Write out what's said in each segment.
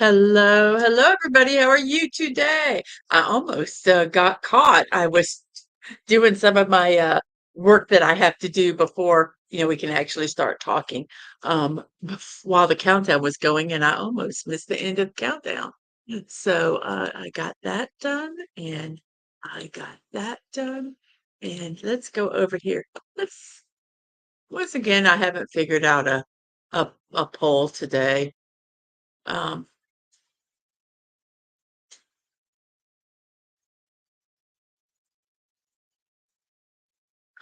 Hello, hello, everybody. How are you today? I almost got caught. I was doing some of my work that I have to do before, we can actually start talking while the countdown was going, and I almost missed the end of the countdown. So I got that done, and I got that done. And let's go over here. Let's, once again, I haven't figured out a poll today. Um,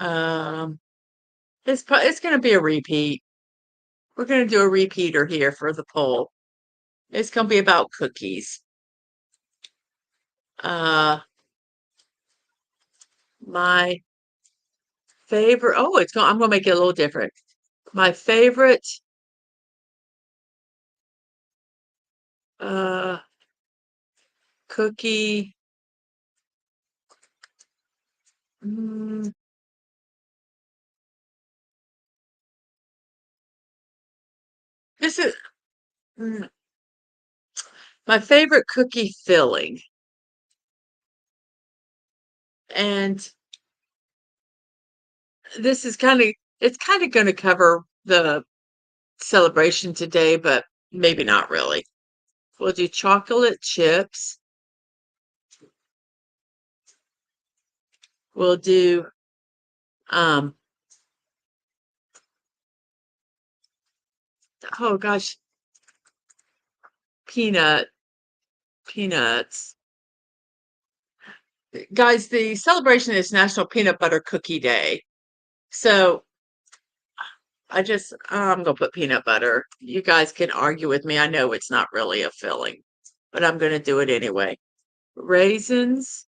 um, it's gonna be a repeat. We're gonna do a repeater here for the poll. It's gonna be about cookies. Uh, my favorite. Oh, I'm gonna make it a little different. My favorite uh cookie. mm, this is mm, my favorite cookie filling, and this is it's kind of going to cover the celebration today, but maybe not really. We'll do chocolate chips. We'll do um oh gosh, peanuts. Guys, the celebration is National Peanut Butter Cookie Day. So I'm gonna put peanut butter. You guys can argue with me. I know it's not really a filling, but I'm gonna do it anyway. Raisins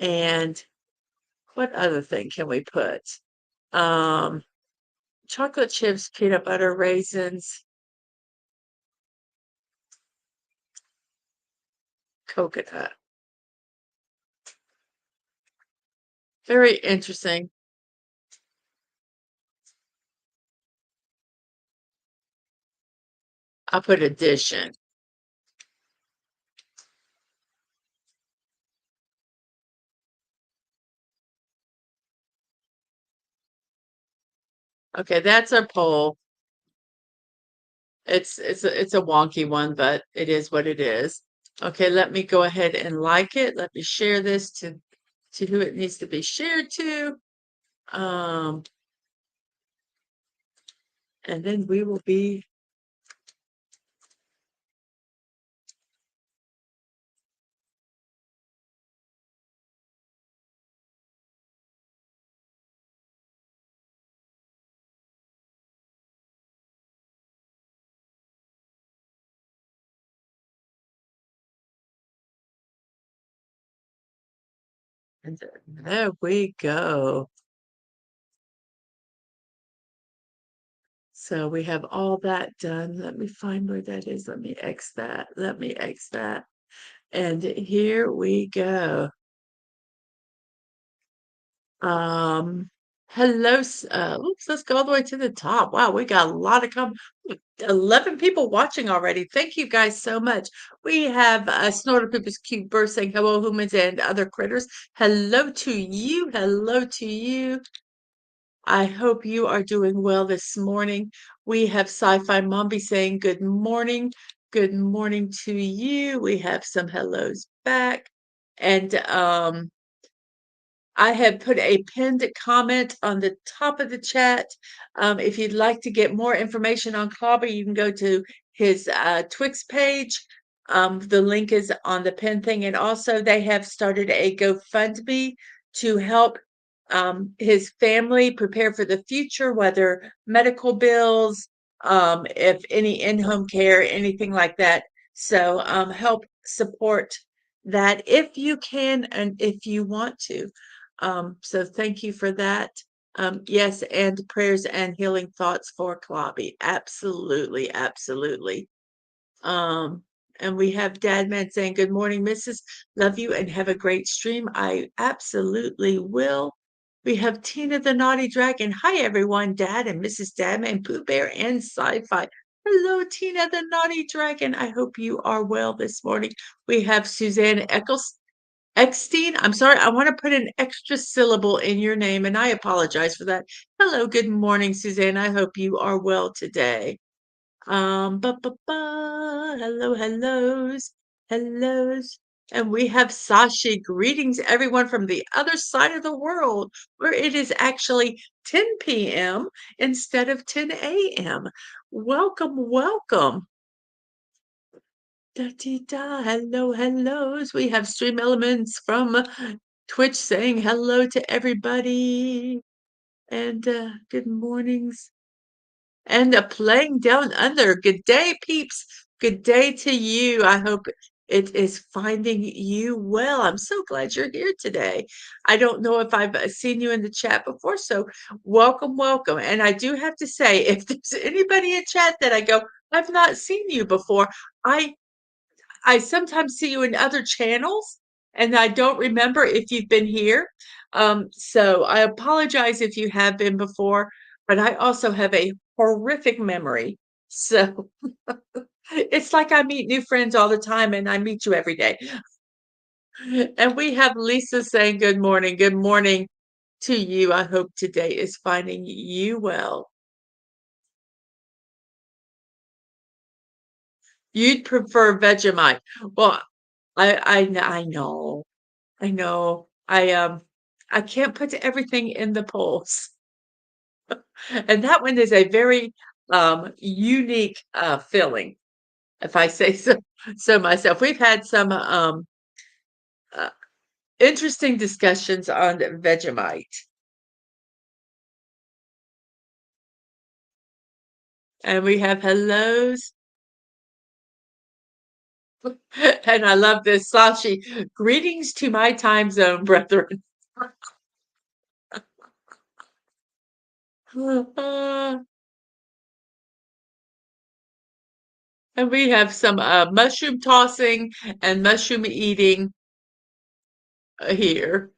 and what other thing can we put? Um, chocolate chips, peanut butter, raisins, coconut. Very interesting. I'll put addition. Okay, that's our poll. It's a wonky one, but it is what it is. Okay, let me go ahead and like it. Let me share this to who it needs to be shared to. Um, and then we will be and there we go. So we have all that done. Let me find where that is. Let me X that. Let me X that. And here we go. Um, hello. Oops, let's go all the way to the top. Wow, we got a lot of 11 people watching already. Thank you guys so much. We have Snorter Pooper's Cute Bird saying hello, humans and other critters. Hello to you. Hello to you. I hope you are doing well this morning. We have Sci-Fi Mombi saying good morning. Good morning to you. We have some hellos back. And I have put a pinned comment on the top of the chat. If you'd like to get more information on Clobber, you can go to his Twix page. The link is on the pin thing. And also, they have started a GoFundMe to help his family prepare for the future, whether medical bills, if any in-home care, anything like that. So help support that if you can and if you want to. So thank you for that. Yes, and prayers and healing thoughts for Klobby. Absolutely, absolutely. Um, and we have Dadman saying, good morning, Mrs. Love you and have a great stream. I absolutely will. We have Tina the Naughty Dragon. Hi, everyone, Dad and Mrs. Dadman, Pooh Bear, and Sci-Fi. Hello, Tina the Naughty Dragon. I hope you are well this morning. We have Suzanne Eckstein. I'm sorry, I want to put an extra syllable in your name, and I apologize for that. Hello, good morning, Suzanne. I hope you are well today. Hello, hellos. And we have Sashi. Greetings, everyone from the other side of the world, where it is actually 10 p.m. instead of 10 a.m. Welcome, welcome. Da dee da. Hello, hellos. We have Stream Elements from Twitch saying hello to everybody. And good mornings. And playing down under. Good day, peeps. Good day to you. I hope it is finding you well. I'm so glad you're here today. I don't know if I've seen you in the chat before, so welcome, welcome. And I do have to say, if there's anybody in chat that I go, I've not seen you before, I sometimes see you in other channels and I don't remember if you've been here. So I apologize if you have been before, but I also have a horrific memory. So it's like I meet new friends all the time and I meet you every day. And we have Lisa saying good morning. Good morning to you. I hope today is finding you well. You'd prefer Vegemite. Well, I know. I know. I can't put everything in the polls. And that one is a very unique feeling, if I say so myself. We've had some uh, interesting discussions on Vegemite. And we have hellos. And I love this, Sashi. Greetings to my time zone, brethren. And we have some mushroom tossing and mushroom eating here.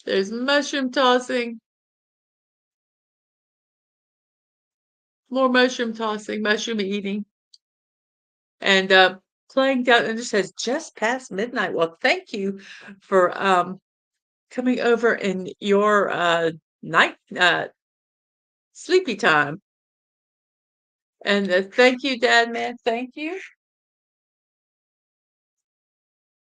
There's mushroom tossing, more mushroom tossing, mushroom eating, and playing down. And it says just past midnight. Well, thank you for coming over in your night sleepy time. And thank you, Dad, man. Thank you.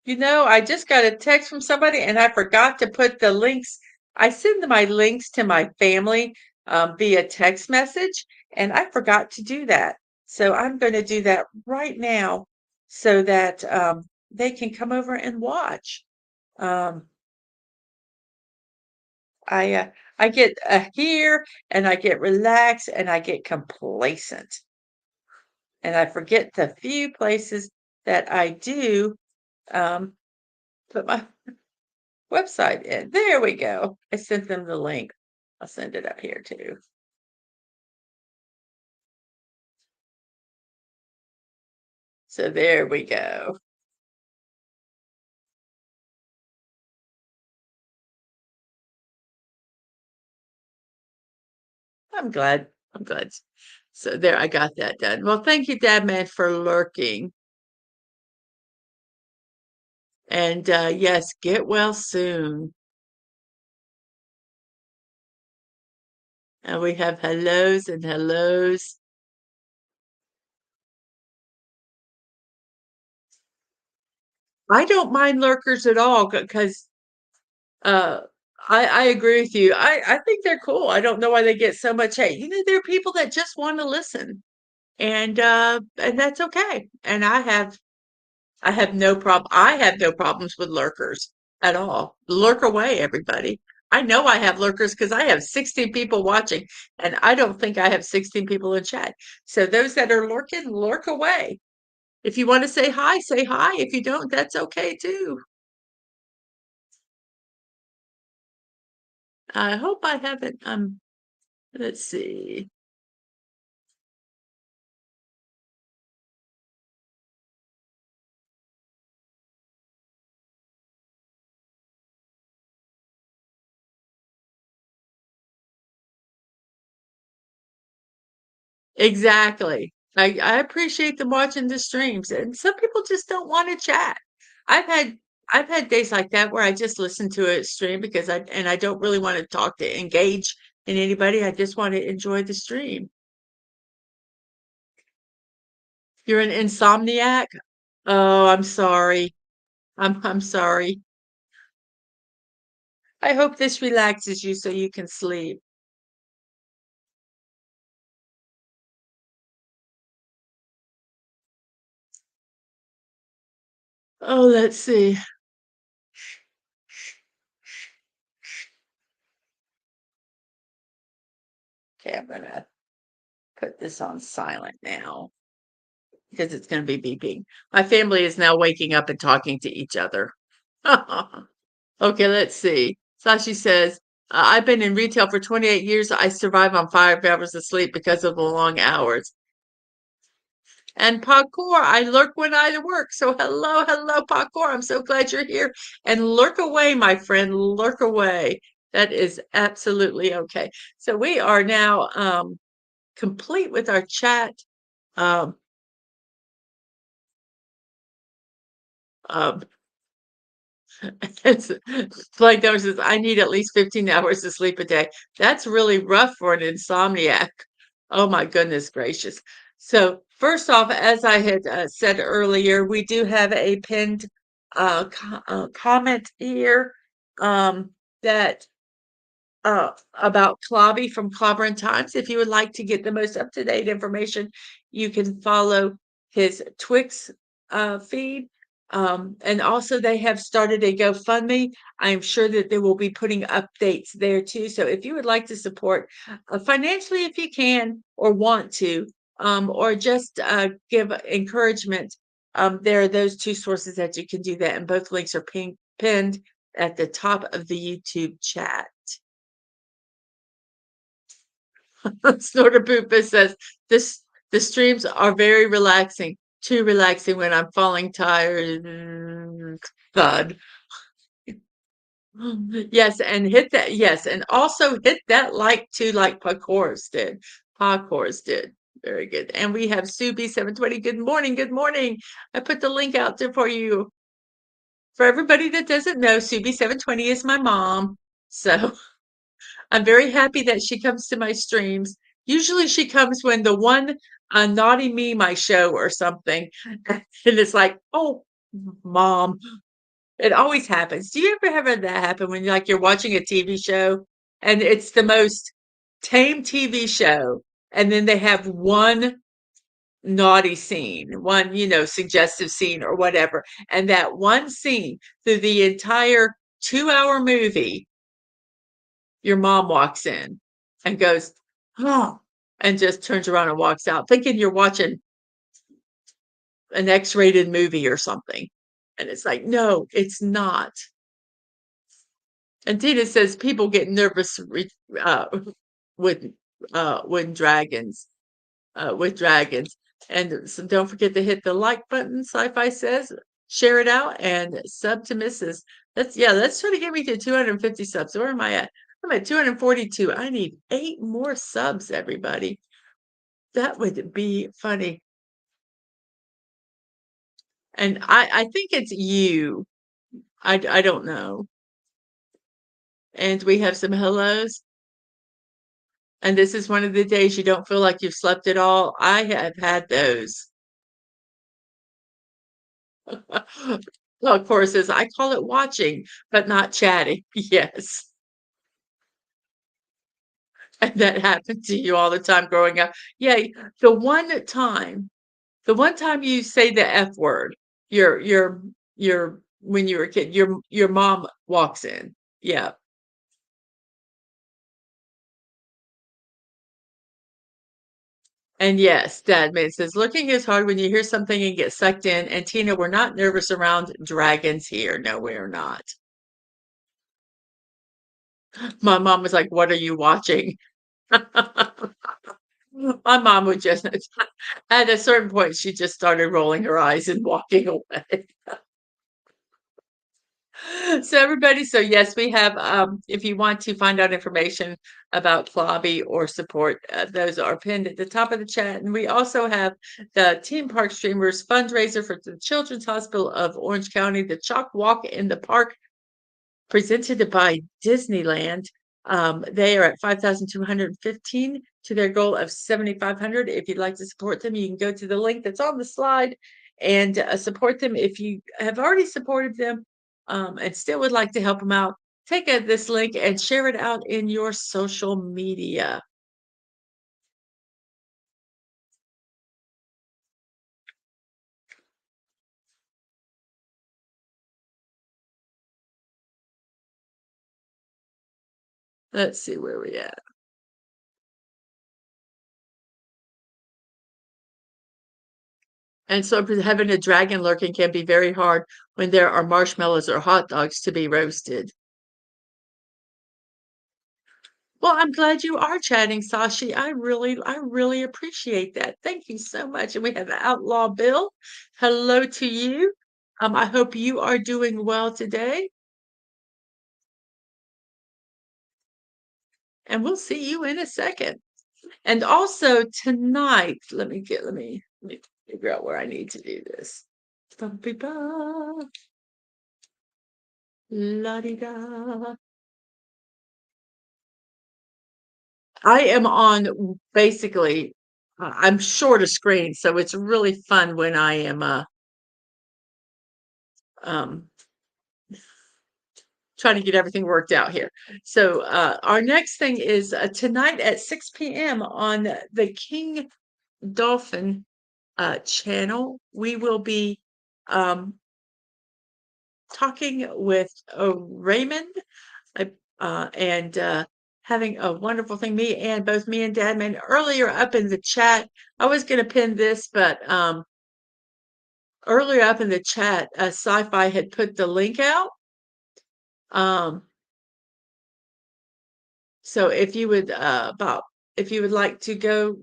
You know, I just got a text from somebody and I forgot to put the links. I send my links to my family via text message, and I forgot to do that. So I'm going to do that right now so that they can come over and watch. Um, I get here and I get relaxed and I get complacent and I forget the few places that I do put my website in. There we go. I sent them the link. I'll send it up here too. So there we go. I'm glad. I'm glad. So there, I got that done. Well, thank you, Dadman, for lurking. And yes, get well soon. And we have hellos and hellos. I don't mind lurkers at all because uh, I agree with you. I think they're cool. I don't know why they get so much hate. You know, there are people that just want to listen, and that's okay. And I have no problem. I have no problems with lurkers at all. Lurk away, everybody. I know I have lurkers because I have 16 people watching, and I don't think I have 16 people in chat. So those that are lurking, lurk away. If you want to say hi, say hi. If you don't, that's okay too. I hope I haven't, let's see. Exactly. I appreciate them watching the streams, and some people just don't wanna chat. I've had I've had days like that where I just listen to a stream because I don't really wanna talk to engage in anybody, I just wanna enjoy the stream. You're an insomniac? Oh, I'm sorry. I'm sorry. I hope this relaxes you so you can sleep. Oh, let's see. Okay, I'm gonna put this on silent now because it's gonna be beeping. My family is now waking up and talking to each other. Okay, let's see. Sashi says, I've been in retail for 28 years. I survive on 5 hours of sleep because of the long hours. And parkour, I lurk when I work. So hello, parkour. I'm so glad you're here. And lurk away, my friend, lurk away. That is absolutely okay. So we are now complete with our chat. Um, um, it's like Dover says, I need at least 15 hours of sleep a day. That's really rough for an insomniac. Oh my goodness gracious. So first off, as I had said earlier, we do have a pinned comment here that about Clobby from Clobberin Times. If you would like to get the most up-to-date information, you can follow his Twix feed. And also they have started a GoFundMe. I'm sure that they will be putting updates there too. So if you would like to support financially, if you can or want to, or just give encouragement, there are those two sources that you can do that. And both links are pinned at the top of the YouTube chat. Snorter Poopa says, this the streams are very relaxing. Too relaxing when I'm falling tired. Thud. Yes, and hit that. Yes, and also hit that like too, like Parkour's did. Parkour's did. Very good. And we have Subi 720. Good morning. Good morning. I put the link out there for you. For everybody that doesn't know, Subi 720 is my mom. So I'm very happy that she comes to my streams. Usually she comes when the one naughty meme I show or something. And it's like, oh, mom. It always happens. Do you ever have that happen when you're watching a TV show and it's the most tame TV show, and then they have one naughty scene, one, suggestive scene or whatever. And that one scene through the entire 2 hour movie, your mom walks in and goes, oh, and just turns around and walks out, thinking you're watching an X-rated movie or something. And it's like, no, it's not. And Tina says people get nervous uh, with dragons, with dragons. And so don't forget to hit the like button. Sci-Fi says, share it out, and sub to Mrs. Let's try to get me to 250 subs. Where am I at? I'm at 242. I need 8 more subs, everybody. That would be funny. And I think it's you. I don't know. And we have some hellos. And this is one of the days you don't feel like you've slept at all. I have had those. Well, of course, as I call it watching, but not chatting. Yes. And that happened to you all the time growing up. Yeah, the one time you say the F word, your when you were a kid, your mom walks in. Yeah. And yes, Dadman says, looking is hard when you hear something and get sucked in. And Tina, we're not nervous around dragons here. No, we're not. My mom was like, what are you watching? My mom would just, at a certain point, she just started rolling her eyes and walking away. So everybody, so yes, we have, if you want to find out information about Clobby or support, those are pinned at the top of the chat. And we also have the Team Park Streamers fundraiser for the Children's Hospital of Orange County, the Chalk Walk in the Park, presented by Disneyland. They are at 5,215 to their goal of 7,500. If you'd like to support them, you can go to the link that's on the slide and support them. If you have already supported them and still would like to help them out, take this link and share it out in your social media. Let's see where we're at. And so having a dragon lurking can be very hard when there are marshmallows or hot dogs to be roasted. Well, I'm glad you are chatting, Sashi. I really appreciate that. Thank you so much. And we have Outlaw Bill. Hello to you. I hope you are doing well today. And we'll see you in a second. And also tonight, let me figure out where I need to do this. La-di-da. I am on basically, I'm short of screen, so it's really fun when I am um, trying to get everything worked out here. So our next thing is tonight at 6 p.m. on the King Dolphin channel. We will be talking with Raymond and having a wonderful thing. Both me and Dadman earlier up in the chat. I was going to pin this, but earlier up in the chat, Sci-Fi had put the link out. So if you would like to go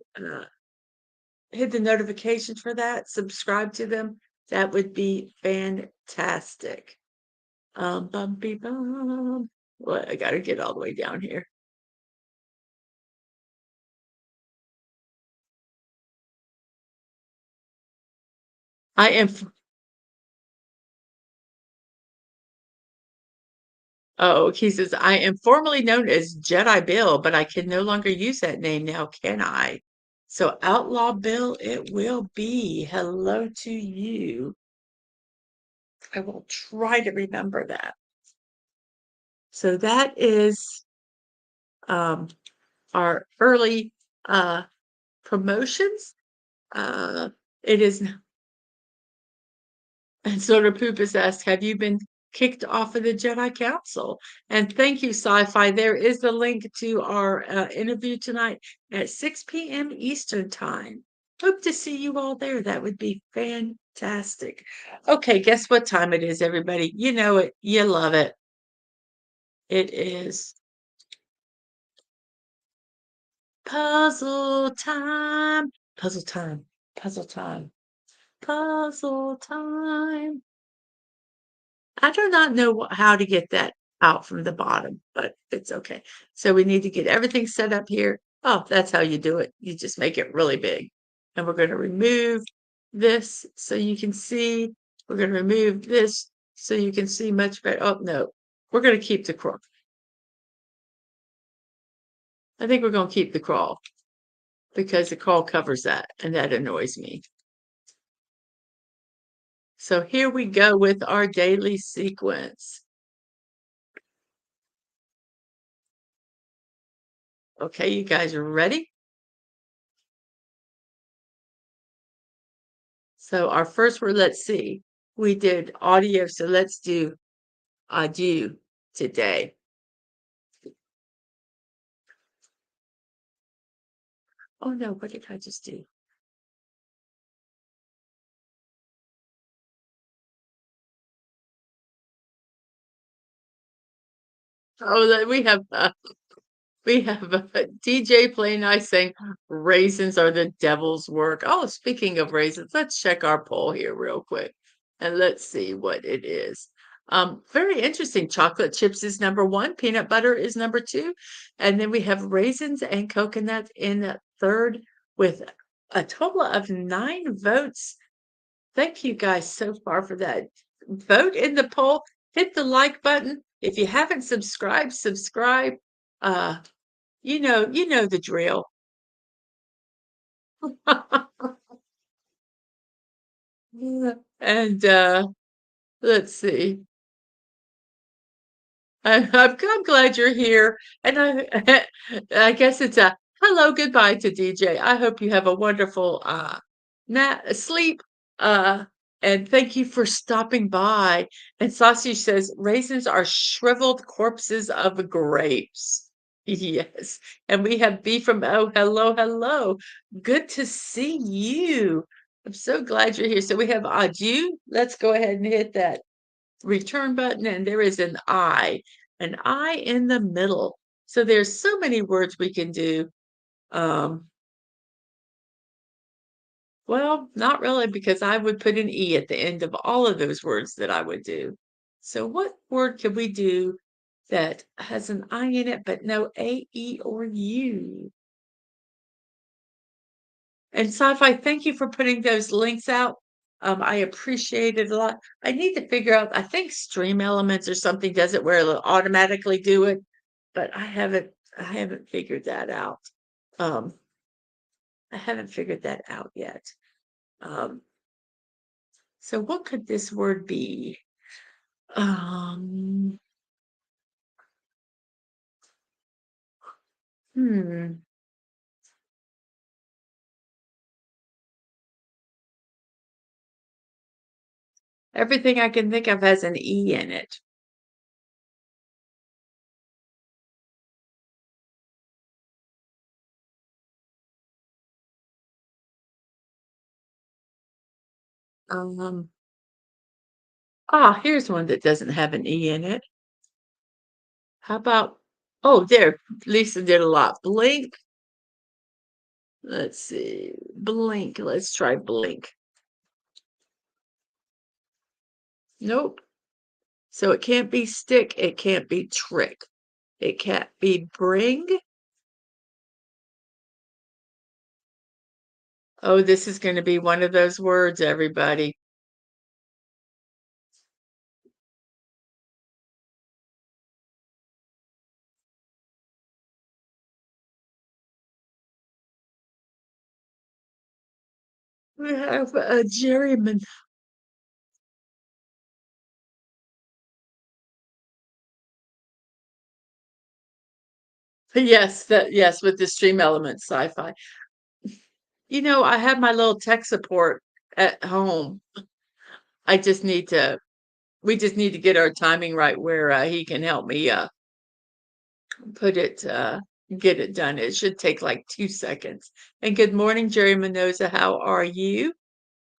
hit the notifications for that, subscribe to them, that would be fantastic. Bumpy bum. Well, I gotta get all the way down here. I am. Oh, he says, I am formerly known as Jedi Bill, but I can no longer use that name now, can I? So Outlaw Bill, it will be. Hello to you. I will try to remember that. So that is our early promotions. It is, and Soda Poopus asked, have you been kicked off of the Jedi Council? And thank you, Sci-Fi. There is the link to our interview tonight at 6 p.m. Eastern Time. Hope to see you all there. That would be fantastic. Okay, guess what time it is, everybody? You know it. You love it. It is puzzle time. Puzzle time. Puzzle time. Puzzle time. I do not know how to get that out from the bottom, but it's okay. So we need to get everything set up here. Oh, that's how you do it. You just make it really big. And we're going to remove this so you can see. We're going to remove this so you can see much better. Oh, no. We're going to keep the crawl. I think we're going to keep the crawl because the crawl covers that, and that annoys me. So here we go with our daily sequence. Okay, you guys are ready? So our first word, let's see. We did audio, so let's do adieu today. Oh no, what did I just do? Oh, we have a DJ Play Nice saying raisins are the devil's work. Oh, speaking of raisins, let's check our poll here real quick and let's see what it is. Very interesting. Chocolate chips is number 1, peanut butter is number 2, and then we have raisins and coconut in the 3rd with a total of 9 votes. Thank you guys so far for that. Vote in the poll, hit the like button. If you haven't subscribed, subscribe. Uh, you know the drill. And let's see. I'm glad you're here. And I guess it's a hello, goodbye to DJ. I hope you have a wonderful nap, sleep. Uh, and thank you for stopping by. And Sausage says raisins are shriveled corpses of grapes. Yes. And we have B from Oh, hello, hello. Good to see you. I'm so glad you're here. So we have adieu. Let's go ahead and hit that return button, and there is an I in the middle. So there's so many words we can do. Um, well, not really, because I would put an E at the end of all of those words that I would do. So what word could we do that has an I in it, but no A, E, or U? And Sci-Fi, thank you for putting those links out. I appreciate it a lot. I need to figure out, I think Stream Elements or something does it where it'll automatically do it, but I haven't figured that out. Um, I haven't figured that out yet. Um, so what could this word be? Um, hmm. Everything I can think of has an E in it. Um, here's one that doesn't have an E in it. How about, oh, there, Lisa did a lot. Blink. Let's see. Blink. Let's try blink. Nope. So it can't be stick. It can't be trick. It can't be bring. Oh, this is going to be one of those words, everybody. We have a Jerryman. Yes, yes, with the stream element sci-fi. I have my little tech support at home. I just need to we just need to get our timing right where he can help me put it get it done. It should take like 2 seconds. And good morning, Jerry Mendoza. How are you?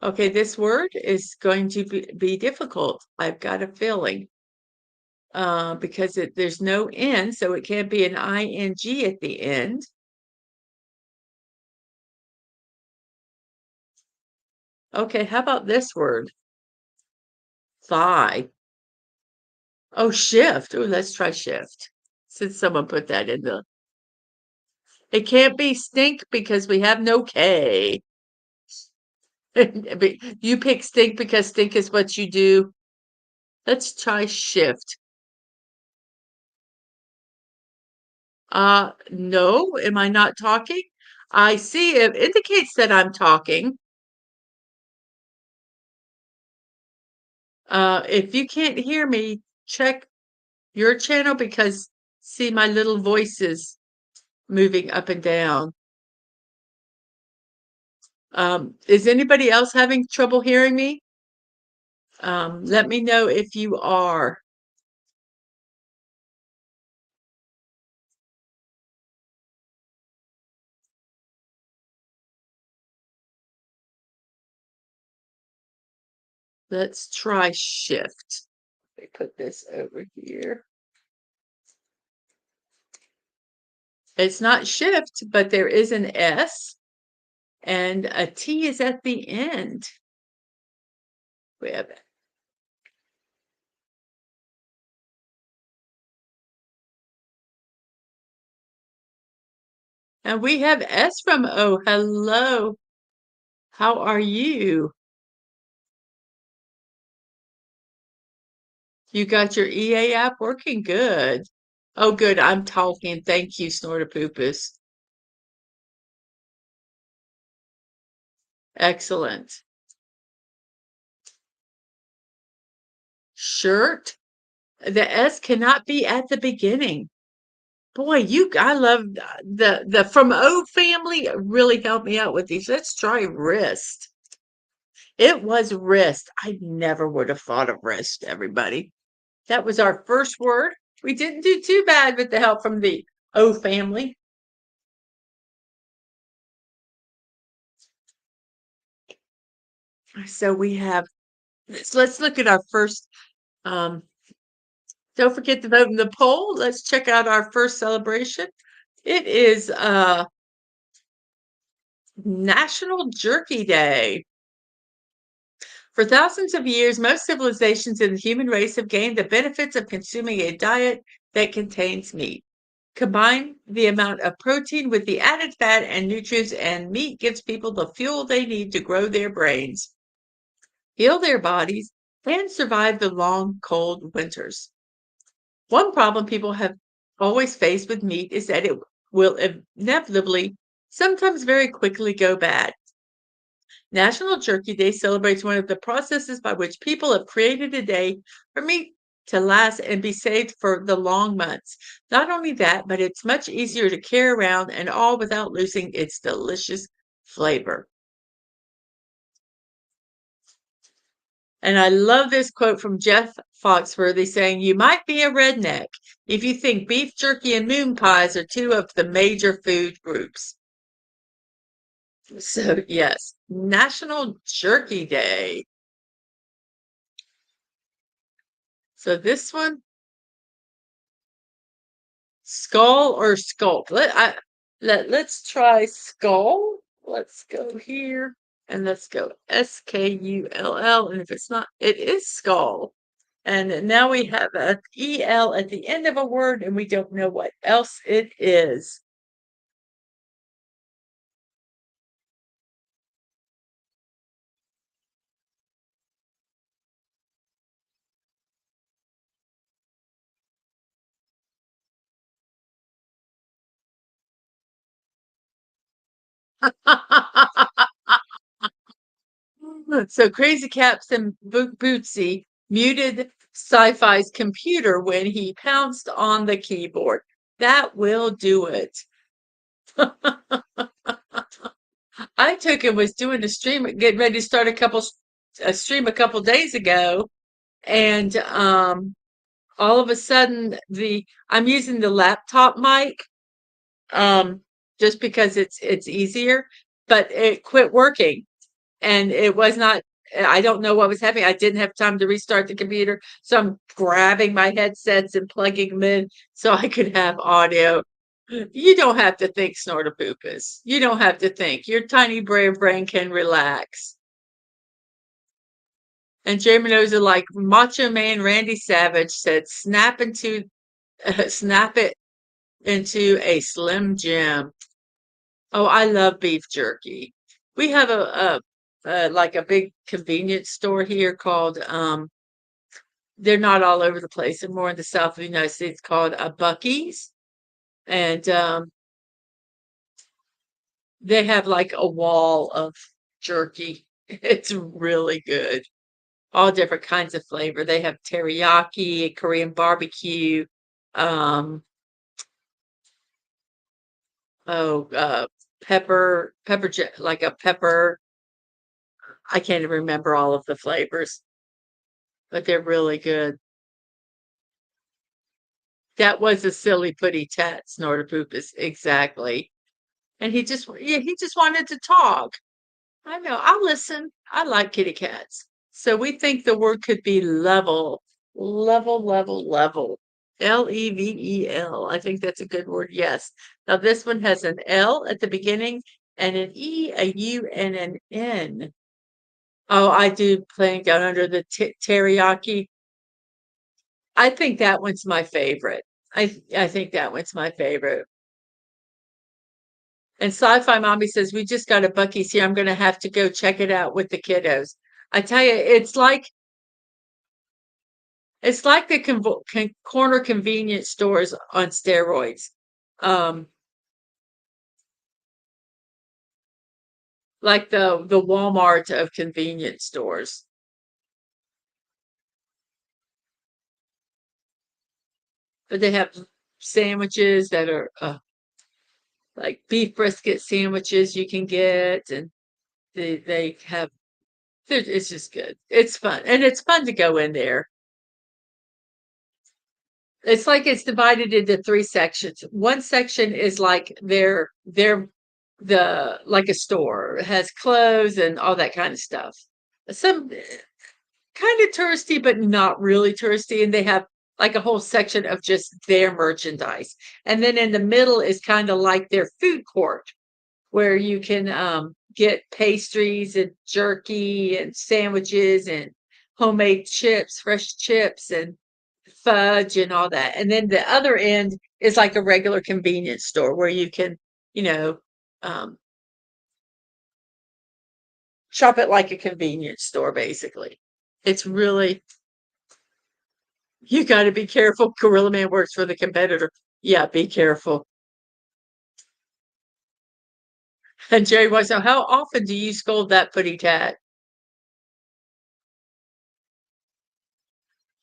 Okay, this word is going to be difficult. I've got a feeling. Because there's no N, so it can't be an ing at the end. Okay, how about this word? Thigh. Oh, shift. Oh, let's try shift. Since someone put that in the. It can't be stink because we have no K. You pick stink because stink is what you do. Let's try shift. No, am I not talking? I see it indicates that I'm talking. If you can't hear me, check your channel because see my little voices moving up and down. Is anybody else having trouble hearing me? Let me know if you are. Let's try shift. Let me put this over here. It's not shift, but there is an S and a T is at the end. We have And we have S from O. Hello. How are you? You got your EA app working? Good. Oh, good. I'm talking. Thank you, Snortopoopus. Excellent. Shirt. The S cannot be at the beginning. Boy, I love the from O family really helped me out with these. Let's try wrist. It was wrist. I never would have thought of wrist, everybody. That was our first word. We didn't do too bad with the help from the O family. So we have, let's look at our first, um, don't forget to vote in the poll. Let's check out our first celebration. It is National Jerky Day. For thousands of years, most civilizations in the human race have gained the benefits of consuming a diet that contains meat. Combine the amount of protein with the added fat and nutrients, and meat gives people the fuel they need to grow their brains, heal their bodies, and survive the long, cold winters. One problem people have always faced with meat is that it will inevitably, sometimes very quickly, go bad. National Jerky Day celebrates one of the processes by which people have created a day for meat to last and be saved for the long months. Not only that, but it's much easier to carry around and all without losing its delicious flavor. And I love this quote from Jeff Foxworthy saying, "You might be a redneck if you think beef jerky and moon pies are two of the major food groups." So, yes, National Jerky Day. So this one, skull or skulk? Let's try skull. Let's go here and let's go SKULL. And if it's not, it is skull. And now we have an EL at the end of a word and we don't know what else it is. So Crazy Captain Bootsy muted Sci-Fi's computer when he pounced on the keyboard. That will do it. I took and was doing a stream, getting ready to start a stream a couple days ago, and all of a sudden I'm using the laptop mic, um, just because it's easier, but it quit working. And it was not, I don't know what was happening. I didn't have time to restart the computer. So I'm grabbing my headsets and plugging them in so I could have audio. You don't have to think, Snortopoopus. You don't have to think. Your tiny brave brain can relax. And Jeremy knows it like Macho Man Randy Savage said, snap it into a Slim Jim. Oh, I love beef jerky. We have like a big convenience store here called they're not all over the place. They're more in the south of the United States called a Bucky's. And they have like a wall of jerky. It's really good. All different kinds of flavor. They have teriyaki, Korean barbecue, um, oh, like a pepper. I can't even remember all of the flavors, but they're really good. That was a silly putty tat, Snortopoopus, exactly. And he just wanted to talk. I know, I'll listen. I like kitty cats. So we think the word could be level, level. Level. I think that's a good word. Yes. Now this one has an L at the beginning and an E, a U, and an N. Oh, I do playing down under the teriyaki. I think that one's my favorite. I think that one's my favorite. And Sci-Fi Mommy says, we just got a Buc-ee's here. I'm going to have to go check it out with the kiddos. I tell you, it's like the corner convenience stores on steroids. Um, like the Walmart of convenience stores. But they have sandwiches that are like beef brisket sandwiches you can get, and they have it's just good. It's fun, and it's fun to go in there. It's like it's divided into three sections. One section is like their the like a store. It has clothes and all that kind of stuff. Some kind of touristy, but not really touristy. And they have like a whole section of just their merchandise. And then in the middle is kind of like their food court where you can get pastries and jerky and sandwiches and homemade chips, fresh chips and fudge and all that. And then the other end is like a regular convenience store where you can, you know, um, shop at like a convenience store, basically. It's really, you got to be careful. Gorilla Man works for the competitor. Yeah, be careful. And Jerry wants to know, how often do you scold that putty tat?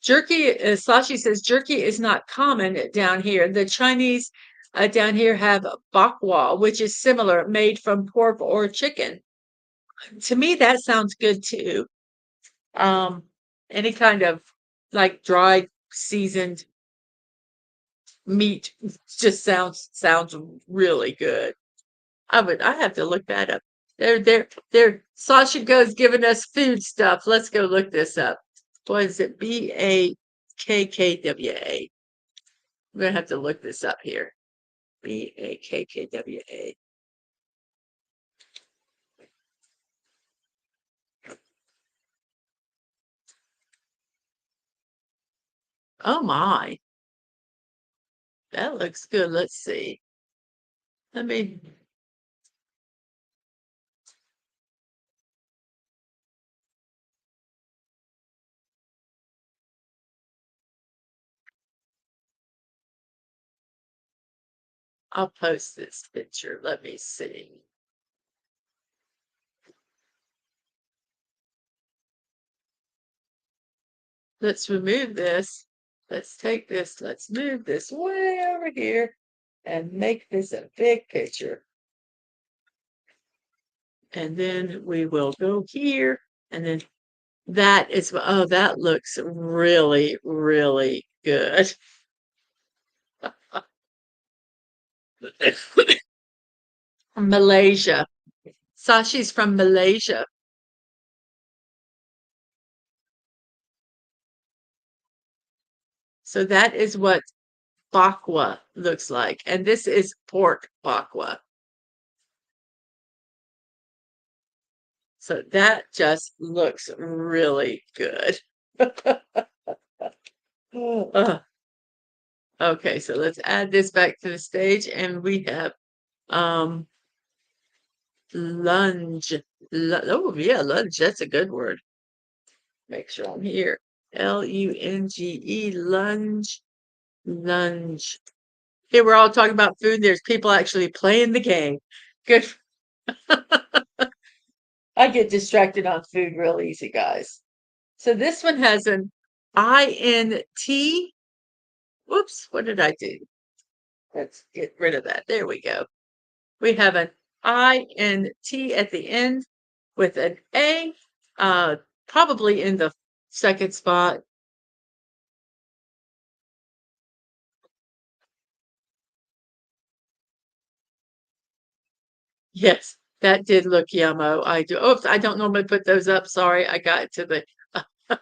Jerky, Sashi says, jerky is not common down here. The Chinese down here have bakwa, which is similar, made from pork or chicken. To me, that sounds good too. Um, any kind of like dry seasoned meat just sounds really good. I have to look that up. There. Sasha goes giving us food stuff. Let's go look this up. What is it? BAKKWA. We're gonna have to look this up here. BAKKWA. Oh my. That looks good. Let's see. Let me I'll post this picture. Let me see. Let's remove this. Let's take this. Let's move this way over here and make this a big picture. And then we will go here. And then that is, oh, that looks really, really good. Malaysia. Sashi's from Malaysia. So that is what bakwa looks like. And this is pork bakwa. So that just looks really good. Okay, so let's add this back to the stage, and we have um lunge. Oh yeah, lunge. That's a good word. Make sure I'm here. Lunge, lunge, lunge. Here we're all talking about food. There's people actually playing the game. Good. I get distracted on food real easy, guys. So this one has an INT. Whoops, what did I do? Let's get rid of that. There we go. We have an INT at the end with an A, probably in the second spot. Yes, that did look yummo. I do. Oops, I don't normally put those up. Sorry, I got to the,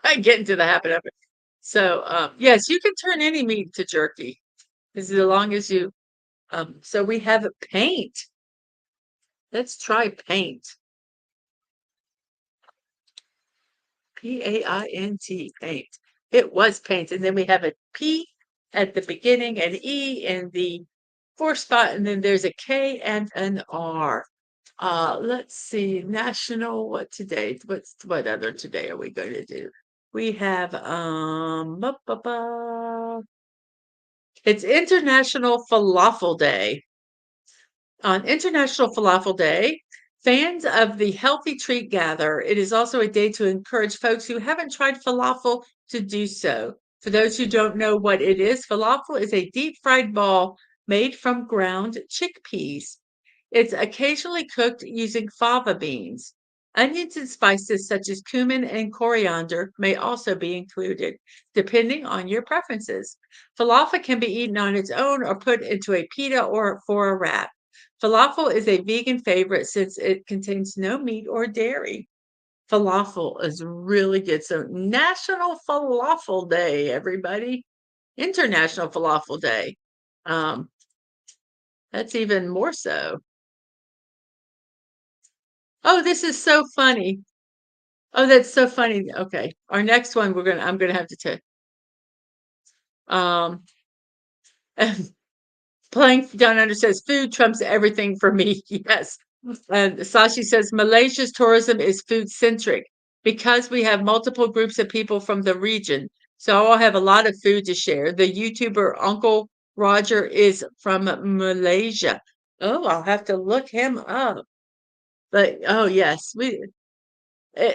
I get into the habit of it. So, yes, you can turn any meat to jerky as long as you, so we have a paint. Let's try paint. PAINT, paint. It was paint. And then we have a P at the beginning, an E in the fourth spot, and then there's a K and an R. Let's see, national, what today? What other today are we going to do? We have it's International Falafel Day. On International Falafel Day, fans of the healthy treat gather. It is also a day to encourage folks who haven't tried falafel to do so. For those who don't know what it is, falafel is a deep fried ball made from ground chickpeas. It's occasionally cooked using fava beans. Onions and spices such as cumin and coriander may also be included, depending on your preferences. Falafel can be eaten on its own or put into a pita or for a wrap. Falafel is a vegan favorite since it contains no meat or dairy. Falafel is really good. So, National Falafel Day, everybody. International Falafel Day. Um, that's even more so. Oh, this is so funny. Oh, that's so funny. Okay. Our next one I'm gonna have to take. Um Playing Down Under says food trumps everything for me. Yes. And Sashi says Malaysia's tourism is food centric because we have multiple groups of people from the region. So I'll have a lot of food to share. The YouTuber Uncle Roger is from Malaysia. Oh, I'll have to look him up. But oh yes, eh,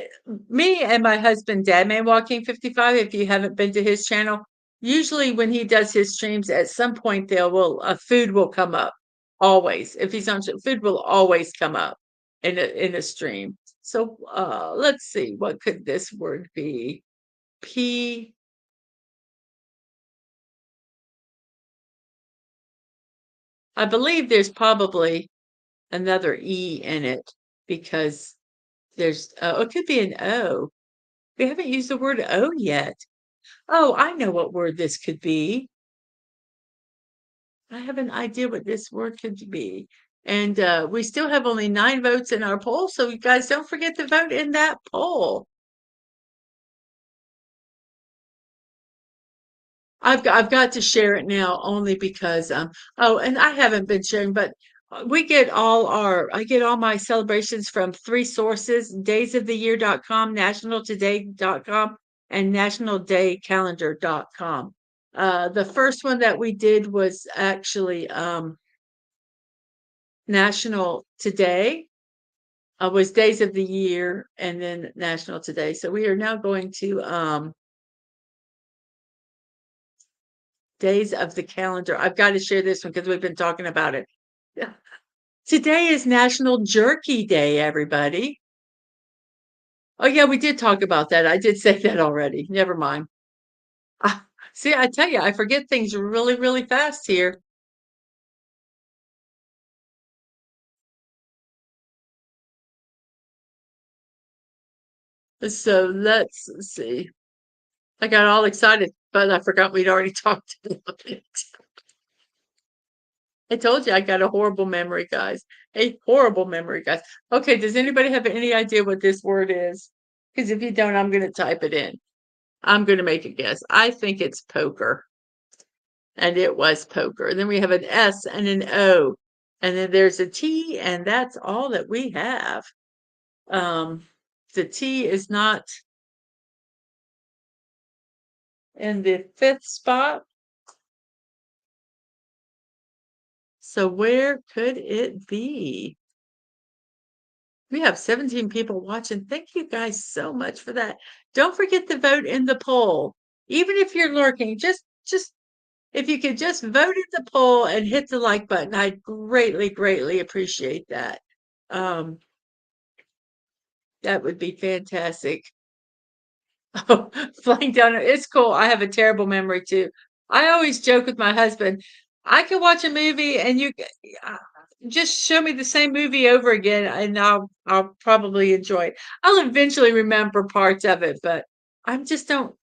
me and my husband, DadmanWalking55, if you haven't been to his channel, usually when he does his streams, at some point food will come up. Always. If he's on food will always come up in a stream. So let's see, what could this word be? P I believe there's probably another E in it because it could be an O. We haven't used the word O yet. Oh, I know what word this could be. I have an idea what this word could be. And we still have only 9 votes in our poll, so you guys don't forget to vote in that poll. I've got to share it now only because oh, and I haven't been sharing, but I get all my celebrations from 3 sources, daysoftheyear.com, nationaltoday.com, and nationaldaycalendar.com. The first one that we did was actually National Today, was Days of the Year, and then National Today. So we are now going to Days of the Calendar. I've got to share this one because we've been talking about it. Yeah. Today is National Jerky Day, everybody. Oh, yeah, we did talk about that. I did say that already. Never mind. See, I tell you, I forget things really, really fast here. So let's see. I got all excited, but I forgot we'd already talked about it. I told you I got a horrible memory, guys. A horrible memory, guys. Okay, does anybody have any idea what this word is? Because if you don't, I'm going to type it in. I'm going to make a guess. I think it's poker. And it was poker. And then we have an S and an O. And then there's a T, and that's all that we have. The T is not in the 5th spot. So where could it be? We have 17 people watching. Thank you guys so much for that. Don't forget to vote in the poll. Even if you're lurking, just if you could just vote in the poll and hit the like button, I'd greatly, greatly appreciate that. Um, that would be fantastic. Oh, flying down, it's cool. I have a terrible memory too. I always joke with my husband, I can watch a movie and uh, just show me the same movie over again and I'll probably enjoy it. I'll eventually remember parts of it, but I just don't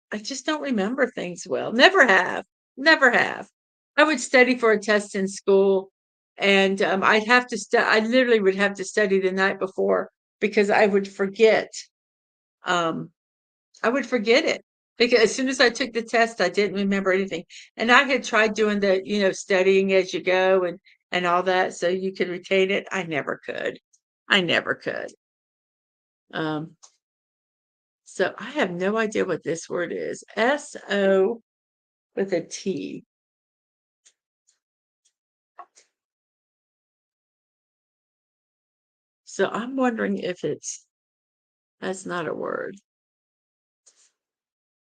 remember things well. Never have. Never have. I would study for a test in school and I literally would have to study the night before because um I would forget it. Because as soon as I took the test, I didn't remember anything. And I had tried doing the, studying as you go and all that so you could retain it. I never could. I never could. Um, so I have no idea what this word is. S-O with a T. So I'm wondering if that's not a word.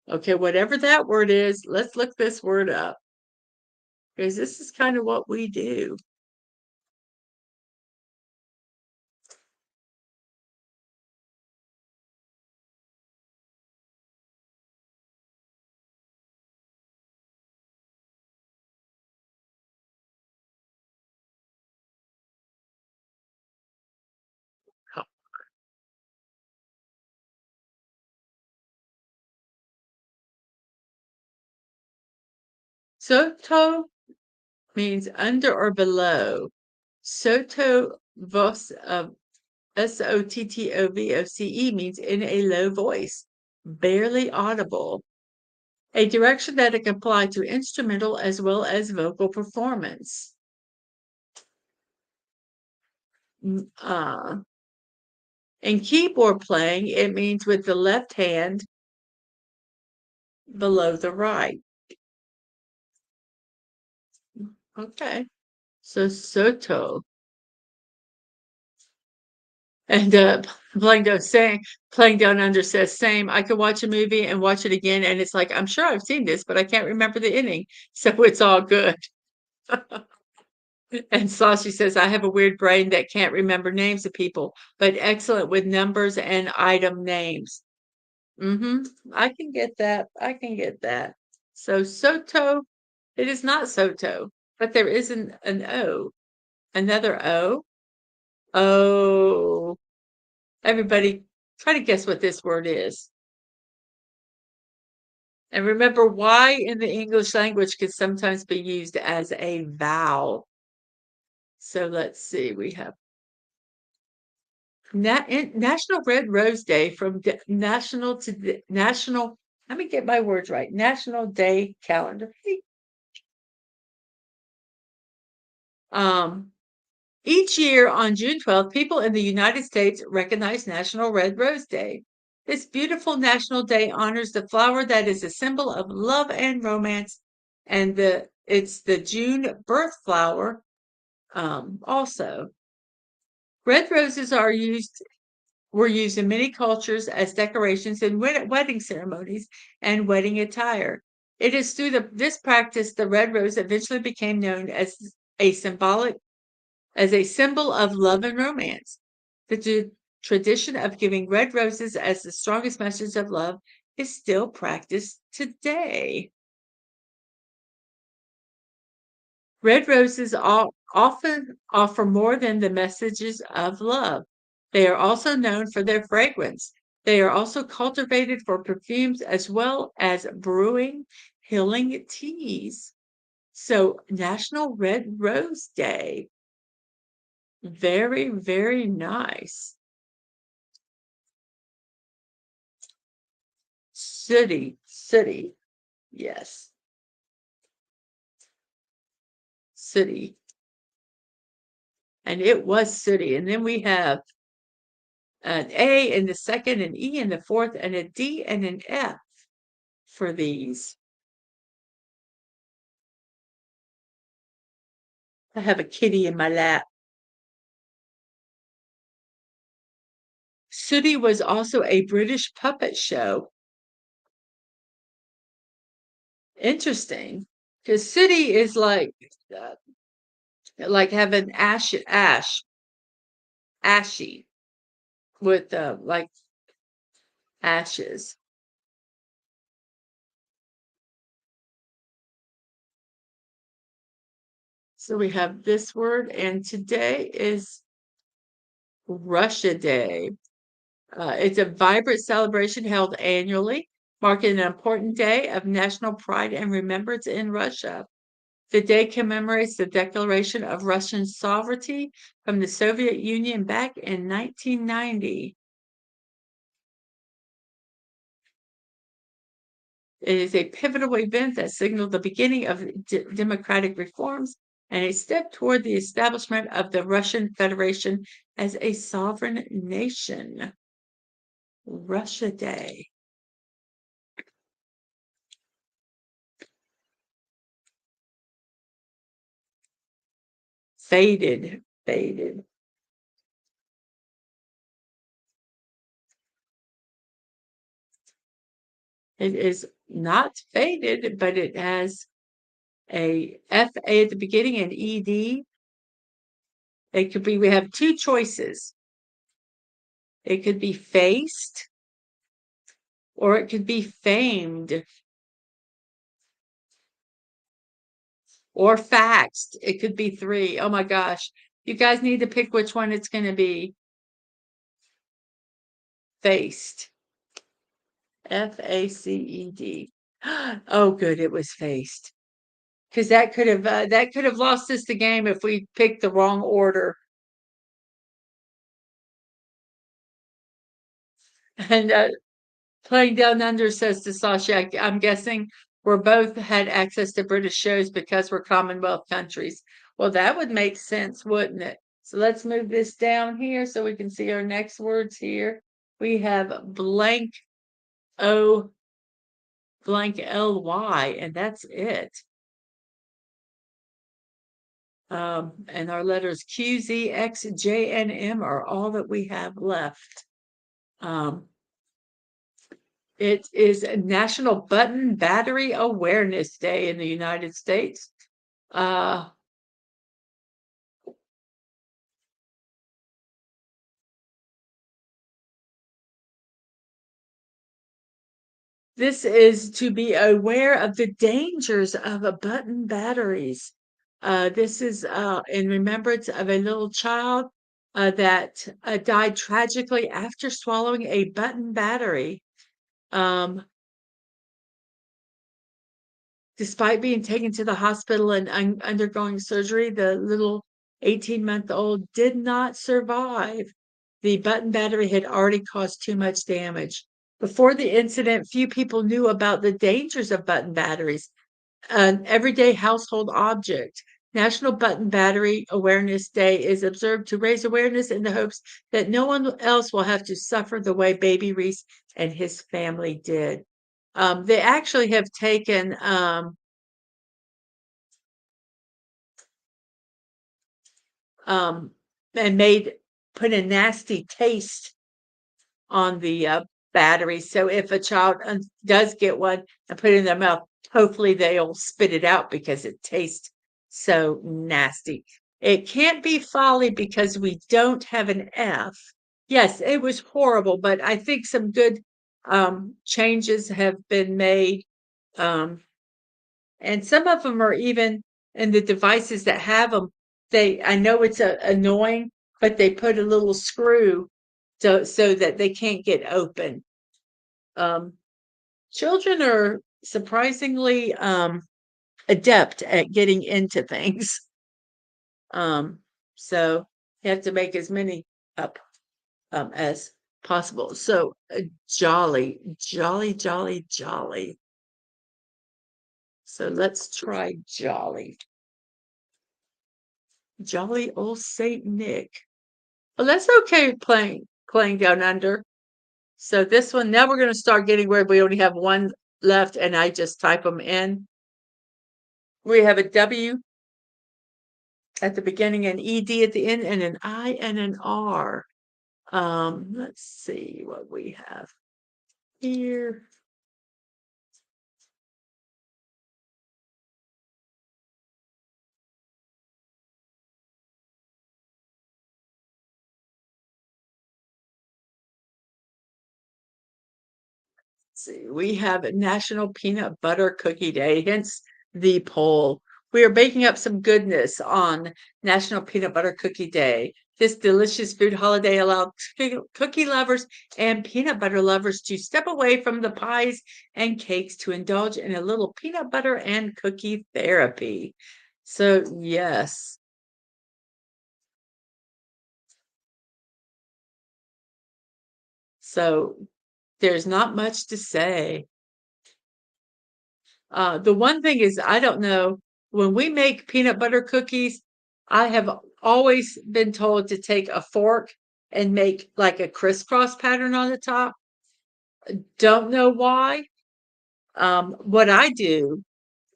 Okay, whatever that word is, let's look this word up because this is kind of what we do. Soto means under or below. Sotto Sottovoce means in a low voice, barely audible, a direction that it can apply to instrumental as well as vocal performance. In keyboard playing, it means with the left hand below the right. Okay. So Soto. And playing down under says same. I could watch a movie and watch it again, and it's like I'm sure I've seen this, but I can't remember the ending, so it's all good. And Sashi says I have a weird brain that can't remember names of people, but excellent with numbers and item names. I can get that. I can get that. So Soto, it is not Soto, but there is an O, another O. Oh, everybody, try to guess what this word is. And remember, Y in the English language can sometimes be used as a vowel. So let's see, we have National Red Rose Day from national to national. Let me get my words right. National Day calendar. Um, each year on June 12th, people in the United States recognize National Red Rose Day. This beautiful National Day honors the flower that is a symbol of love and romance, and it's the June birth flower. Also, red roses were used in many cultures as decorations in wedding ceremonies and wedding attire. It is through this practice the red rose eventually became known a symbolic as a symbol of love and romance. The tradition of giving red roses as the strongest message of love is still practiced today. Red roses often offer more than the messages of love. They are also known for their fragrance. They are also cultivated for perfumes as well as brewing healing teas. So, National Red Rose Day. Very, very nice. City. Yes, city. And it was city. And then we have an A in the second, an E in the fourth, and a D and an F for these. I have a kitty in my lap. Sooty was also a British puppet show. Interesting, because Sooty is like having ashy with like ashes. So we have this word, and today is Russia Day. It's a vibrant celebration held annually, marking an important day of national pride and remembrance in Russia. The day commemorates the declaration of Russian sovereignty from the Soviet Union back in 1990. It is a pivotal event that signaled the beginning of democratic reforms and a step toward the establishment of the Russian Federation as a sovereign nation. Russia Day. Faded, faded. It is not faded, but it has a FA at the beginning and ED. It could be, we have two choices. It could be faced or it could be famed or faxed. It could be three. Oh my gosh. You guys need to pick which one it's going to be. Faced. FACED. Oh, good. It was faced. Because that could have lost us the game if we picked the wrong order. And Playing Down Under says to Sasha, I'm guessing we're both had access to British shows because we're Commonwealth countries. Well, that would make sense, wouldn't it? So let's move this down here so we can see our next words here. We have blank O blank LY, and that's it. And our letters Q, Z, X, J, and M are all that we have left. It is National Button Battery Awareness Day in the United States. This is to be aware of the dangers of button batteries. This is in remembrance of a little child that died tragically after swallowing a button battery. Despite being taken to the hospital and undergoing surgery, the little 18-month-old did not survive. The button battery had already caused too much damage. Before the incident, few people knew about the dangers of button batteries, an everyday household object. National Button Battery Awareness Day is observed to raise awareness in the hopes that no one else will have to suffer the way Baby Reese and his family did. They actually have taken and put a nasty taste on the battery. So if a child does get one and put it in their mouth, hopefully they'll spit it out because it tastes so nasty. It can't be folly because we don't have an F. Yes, it was horrible, but I think some good changes have been made. And some of them are even in the devices that have them. I know it's annoying, but they put a little screw so that they can't get open. Children are surprisingly adept at getting into things. So you have to make as many up as possible. So jolly, jolly, jolly, jolly. So let's try jolly. Jolly old Saint Nick. Well, that's okay playing down under. So this one, now we're going to start getting where we only have one left and I just type them in. We have a W at the beginning, an ED at the end, and an I and an R. Let's see what we have here. See, we have National Peanut Butter Cookie Day, hence the poll. We are baking up some goodness on National Peanut Butter Cookie Day. This delicious food holiday allows cookie lovers and peanut butter lovers to step away from the pies and cakes to indulge in a little peanut butter and cookie therapy. So, yes. So, there's not much to say. The one thing is, I don't know, when we make peanut butter cookies, I have always been told to take a fork and make like a crisscross pattern on the top. Don't know why. What I do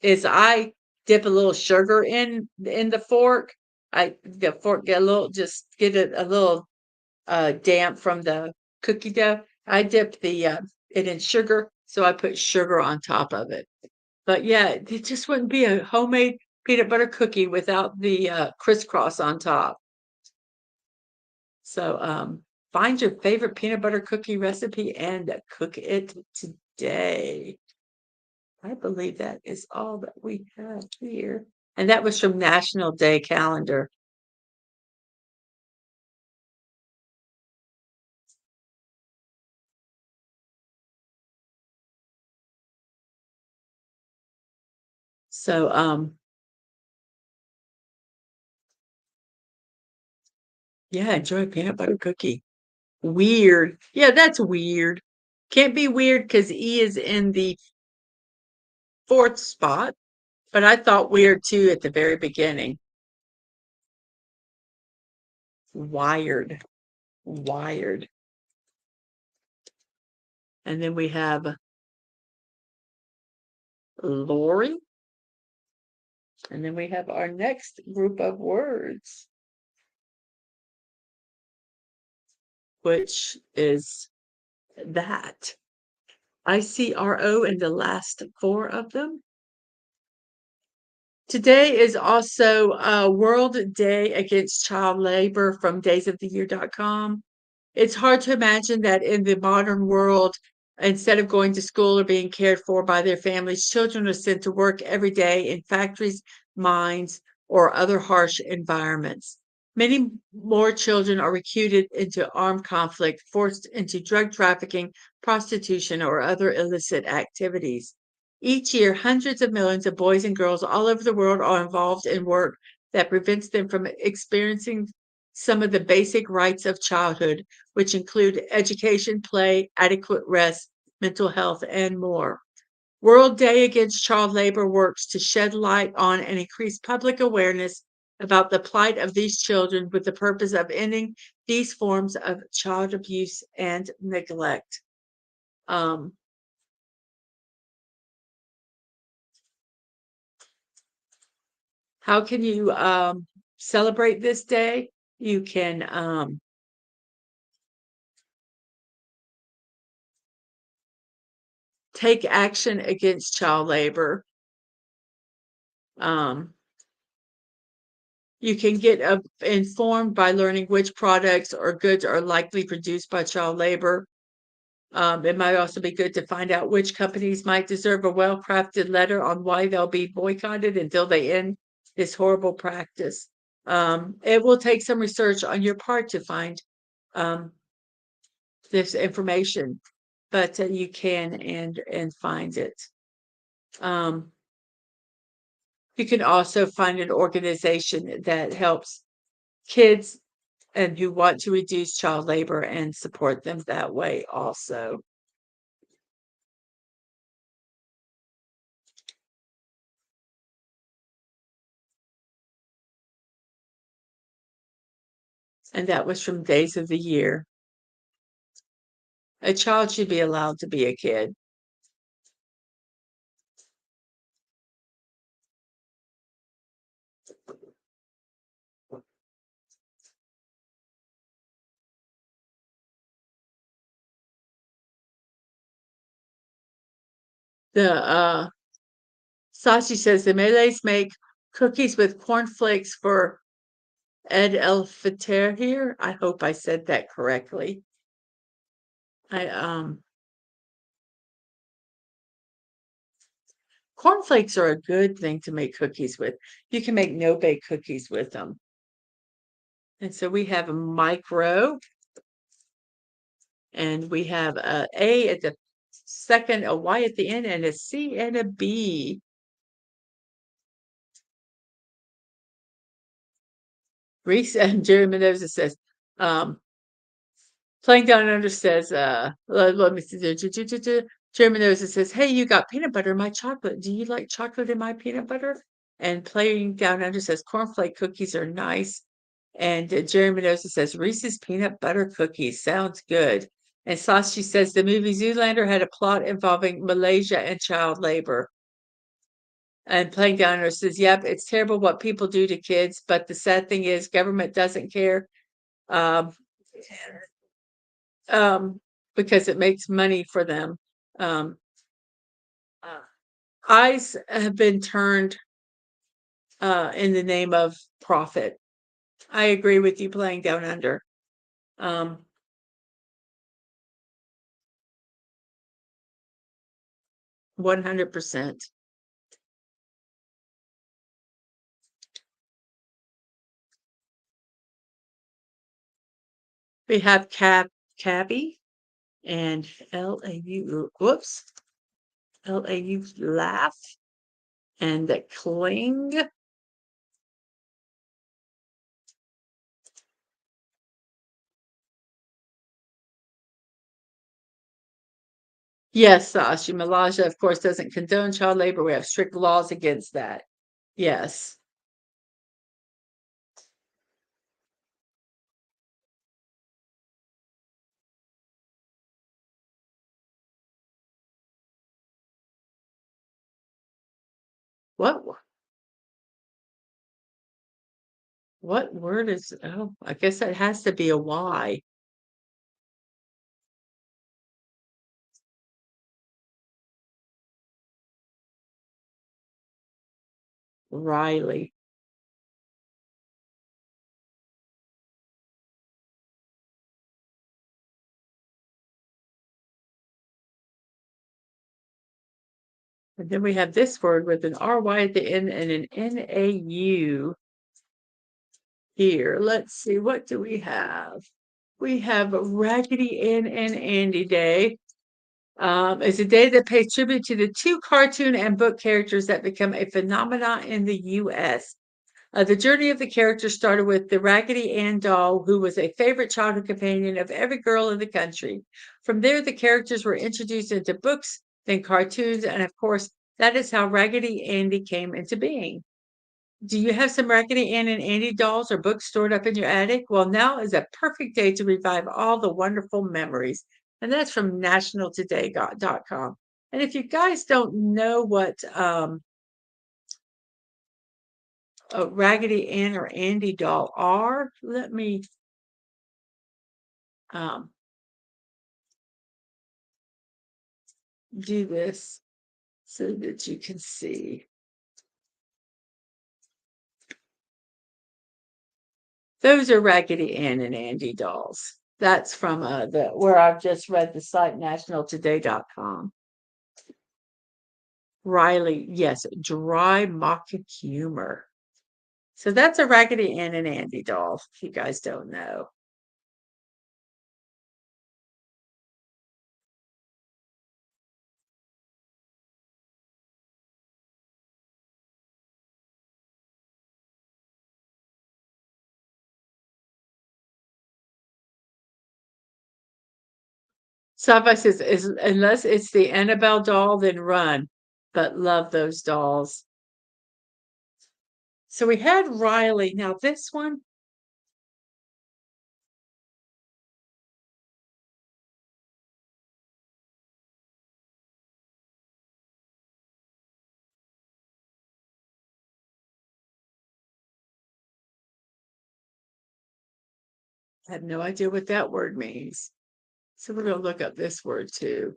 is I dip a little sugar in the fork. The fork get a little, just get it a little damp from the cookie dough. I dip it in sugar, so I put sugar on top of it. But yeah, it just wouldn't be a homemade peanut butter cookie without the crisscross on top. So find your favorite peanut butter cookie recipe and cook it today. I believe that is all that we have here. And that was from National Day Calendar. So yeah, enjoy a peanut butter cookie. Weird. Yeah, that's weird. Can't be weird because E is in the fourth spot, but I thought weird too at the very beginning. Wired. Wired. And then we have Lori. And then we have our next group of words, which is that. ICRO in the last four of them. Today is also World Day Against Child Labor from daysoftheyear.com. It's hard to imagine that in the modern world, instead of going to school or being cared for by their families, children are sent to work every day in factories, mines, or other harsh environments. Many more children are recruited into armed conflict, forced into drug trafficking, prostitution, or other illicit activities. Each year, hundreds of millions of boys and girls all over the world are involved in work that prevents them from experiencing some of the basic rights of childhood, which include education, play, adequate rest, mental health, and more. World Day Against Child Labor works to shed light on and increase public awareness about the plight of these children with the purpose of ending these forms of child abuse and neglect. Um, how can you celebrate this day? You can take action against child labor. Um, you can get informed by learning which products or goods are likely produced by child labor. It might also be good to find out which companies might deserve a well-crafted letter on why they'll be boycotted until they end this horrible practice. It will take some research on your part to find um, this information, but you can and find it. Um, you can also find an organization that helps kids and who want to reduce child labor and support them that way also. And that was from Days of the Year. A child should be allowed to be a kid. The Sashi says the Malays make cookies with cornflakes for Ed el Fitr here. I hope I said that correctly. I cornflakes are a good thing to make cookies with. You can make no-bake cookies with them. And so we have a micro, and we have a A at the second, a Y at the end, and a C and a B. Reese and Jerry Mendoza says, Playing Down Under says, let me see. Jeremy knows it says, "Hey, you got peanut butter in my chocolate. Do you like chocolate in my peanut butter?" And playing down under says, "Cornflake cookies are nice." And Jeremy knows it says, "Reese's peanut butter cookies sounds good." And Sashi says the movie Zoolander had a plot involving Malaysia and child labor. And playing down under says, "Yep, it's terrible what people do to kids, but the sad thing is government doesn't care. Um, because it makes money for them." Um, uh, eyes have been turned in the name of profit. I agree with you playing down under. Um, 100%. We have Cabby and LAU, whoops, LAU laugh and the cling. Yes, Sashi. Malaysia, of course, doesn't condone child labor. We have strict laws against that. Yes. What what word is, oh, I guess that has to be a Y. Riley. And then we have this word with an RY at the end and an NAU here. Let's see, what do we have? We have Raggedy Ann and Andy Day. It's a day that pays tribute to the two cartoon and book characters that become a phenomenon in the US. The journey of the characters started with the Raggedy Ann doll, who was a favorite childhood companion of every girl in the country. From there, the characters were introduced into books, then cartoons, and of course, that is how Raggedy Andy came into being. Do you have some Raggedy Ann and Andy dolls or books stored up in your attic? Well, now is a perfect day to revive all the wonderful memories. And that's from nationaltoday.com. And if you guys don't know what a Raggedy Ann or Andy doll are, let me um, do this so that you can see. Those are Raggedy Ann and Andy dolls. That's from the where I've just read the site nationaltoday.com. Riley, yes, dry mock humor. So that's a Raggedy Ann and Andy doll, if you guys don't know. Sci-fi says, unless it's the Annabelle doll, then run. But love those dolls. So we had Riley. Now this one, I have no idea what that word means. So we're going to look up this word too.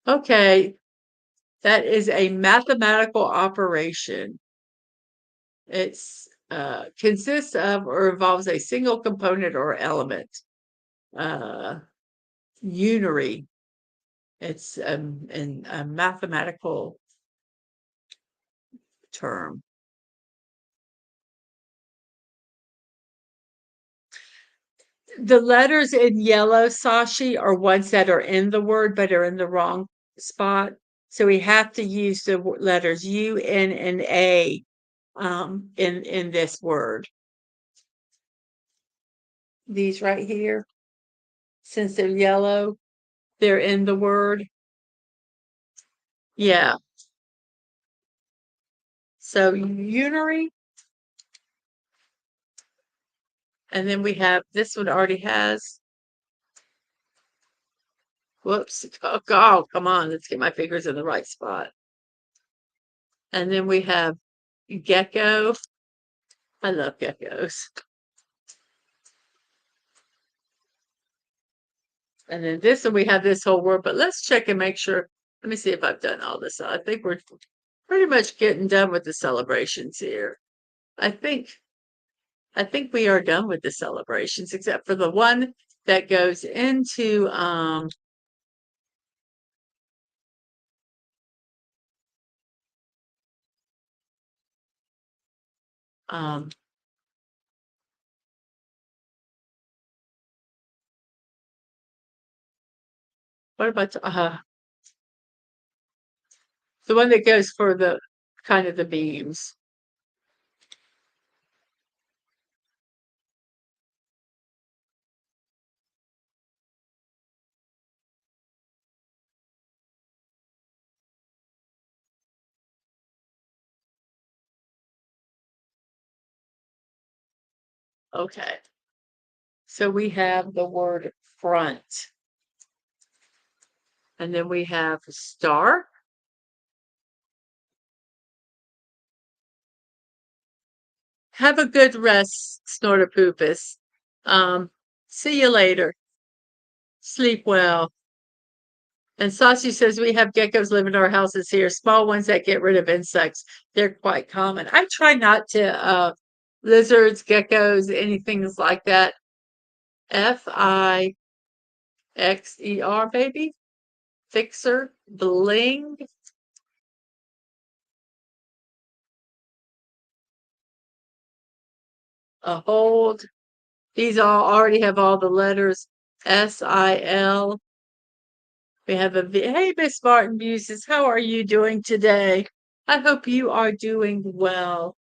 Okay, that is a mathematical operation. It's consists of or involves a single component or element. Uh, unary. It's in a mathematical term. The letters in yellow, Sashi, are ones that are in the word but are in the wrong spot. So we have to use the letters U, N, and A in this word. These right here, since they're yellow, they're in the word. Yeah. So unary. And then we have this one already has. Whoops. Oh, God, come on. Let's get my fingers in the right spot. And then we have gecko. I love geckos. And then this one, we have this whole word, but let's check and make sure. Let me see if I've done all this. I think we're pretty much getting done with the celebrations here. I think we are done with the celebrations, except for the one that goes into um what about the one that goes for the kind of the beams? Okay. So we have the word front. And then we have star. Have a good rest, Snortopoopus. See you later. Sleep well. And Sashi says we have geckos live in our houses here, small ones that get rid of insects. They're quite common. I try not to lizards, geckos, anything like that. Fixer, baby. Fixer, bling. A hold. These all already have all the letters. SIL. We have a V. Hey, Miss Martin Buses, how are you doing today? I hope you are doing well.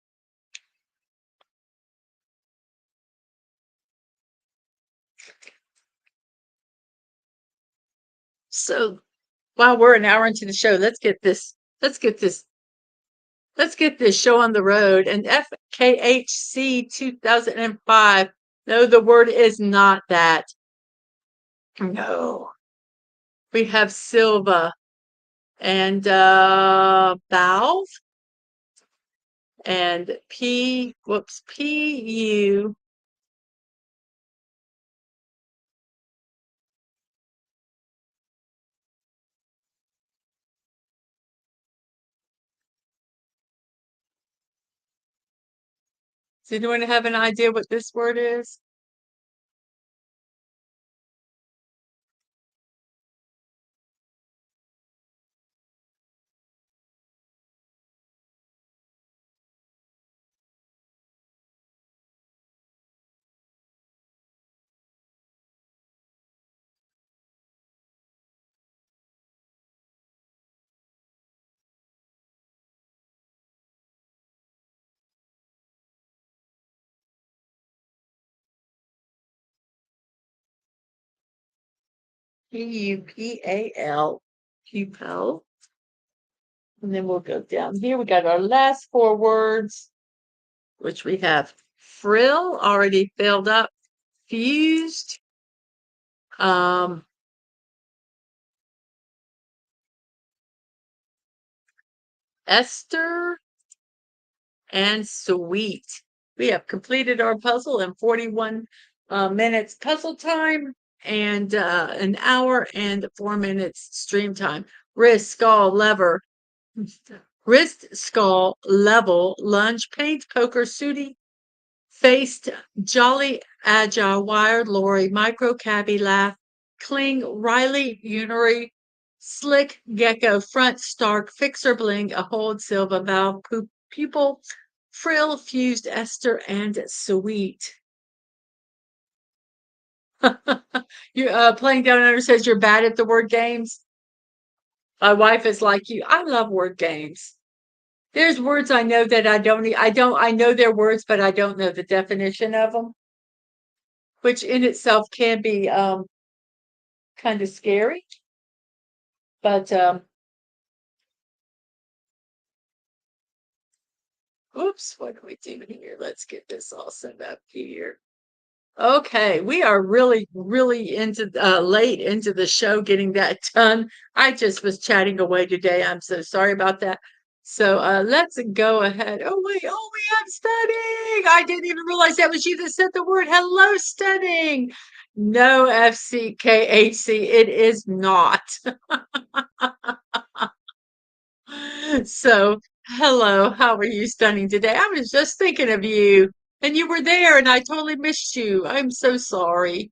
So while we're an hour into the show, let's get this show on the road. And FKHC 2005. No, the word is not that. No. We have Silva and valve and PU. Does anyone have an idea what this word is? Pupal. Pupil. And then we'll go down here. We got our last four words, which we have frill already filled up, fused, um, ester, and sweet. We have completed our puzzle in 41 minutes puzzle time and an hour and 4 minutes stream time. Wrist, skull, lever, wrist, skull, level, lunge, paint, poker, sooty, faced, jolly, agile, wired, Lori, micro, cabby, laugh, cling, Riley, unary, slick, gecko, front, stark, fixer, bling, a hold, silva, valve, pupil, frill, fused, ester, and sweet. You playing down under says you're bad at the word games. My wife is like you. I love word games. There's words I know that I know they're words, but I don't know the definition of them. which in itself can be kind of scary. But oops, what do we do here? Let's get this all set up here. Okay, we are really, really into late into the show getting that done. I just was chatting away today. I'm so sorry about that. So let's go ahead. Oh wait, oh we have studying. I didn't even realize that was you that said the word hello studying. No FCKHC, it is not. So hello, how are you studying today? I was just thinking of you. And you were there and I totally missed you. I'm so sorry.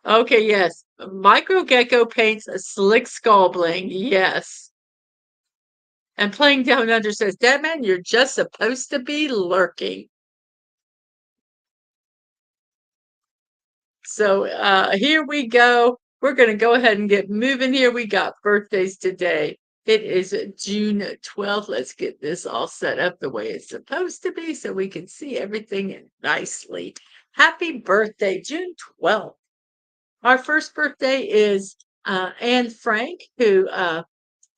Okay, yes. Micro Gecko paints a slick skull bling. Yes. And playing down under says, Deadman, you're just supposed to be lurking. So here we go. We're going to go ahead and get moving here. We got birthdays today. It is June 12th. Let's get this all set up the way it's supposed to be so we can see everything nicely. Happy birthday, June 12th. Our first birthday is Anne Frank, who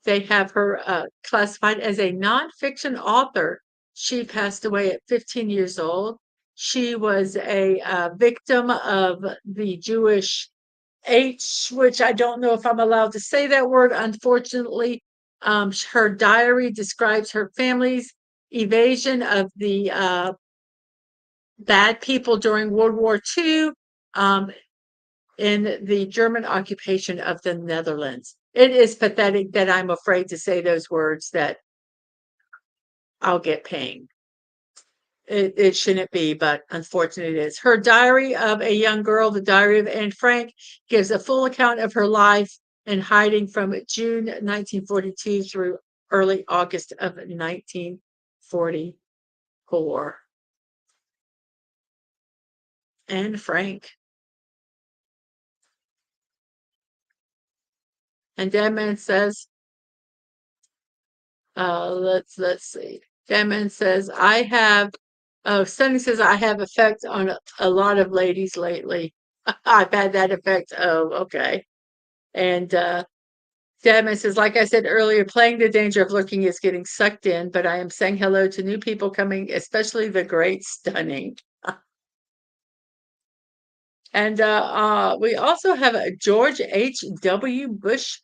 they have her classified as a nonfiction author. She passed away at 15 years old. She was a victim of the Jewish H, which I don't know if I'm allowed to say that word, unfortunately. Her diary describes her family's evasion of the bad people during World War II. In the German occupation of the Netherlands. It is pathetic that I'm afraid to say those words that I'll get pinged. It shouldn't be, but unfortunately it is. Her diary of a young girl, the diary of Anne Frank, gives a full account of her life in hiding from June 1942 through early August of 1944. Anne Frank. And Deadman says, let's see. Deadman says, I have Sunny says I have effect on a lot of ladies lately. I've had that effect. Oh, okay. And Deadman says, like I said earlier, playing the danger of looking is getting sucked in, but I am saying hello to new people coming, especially the great stunning. And we also have George H.W. Bush.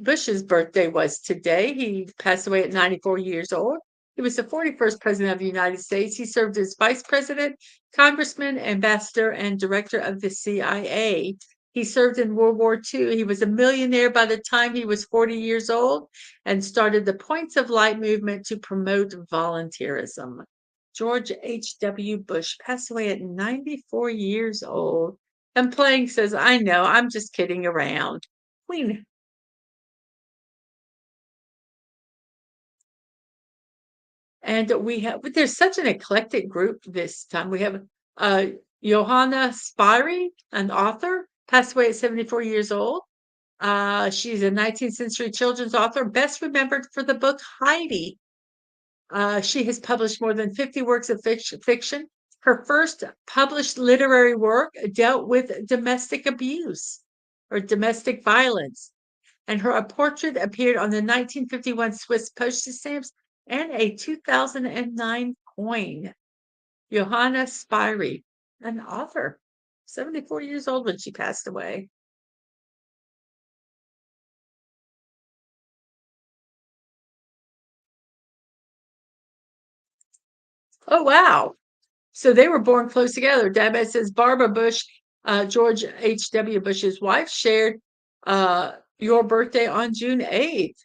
Bush's birthday was today. He passed away at 94 years old. He was the 41st president of the United States. He served as vice president, congressman, ambassador, and director of the CIA. He served in World War II. He was a millionaire by the time he was 40 years old and started the Points of Light movement to promote volunteerism. George H.W. Bush passed away at 94 years old. And Plank says, I know, I'm just kidding around. We and we have but there's such an eclectic group this time. We have uh Johanna Spyri, an author, passed away at 74 years old. She's a 19th century children's author, best remembered for the book Heidi. She has published more than 50 works of fiction. Her first published literary work dealt with domestic abuse or domestic violence, and her portrait appeared on the 1951 Swiss postage stamps and a 2009 coin. Johanna Spyri, an author, 74 years old when she passed away. Oh, wow. So they were born close together. Dad says Barbara Bush, George H.W. Bush's wife, shared your birthday on June 8th.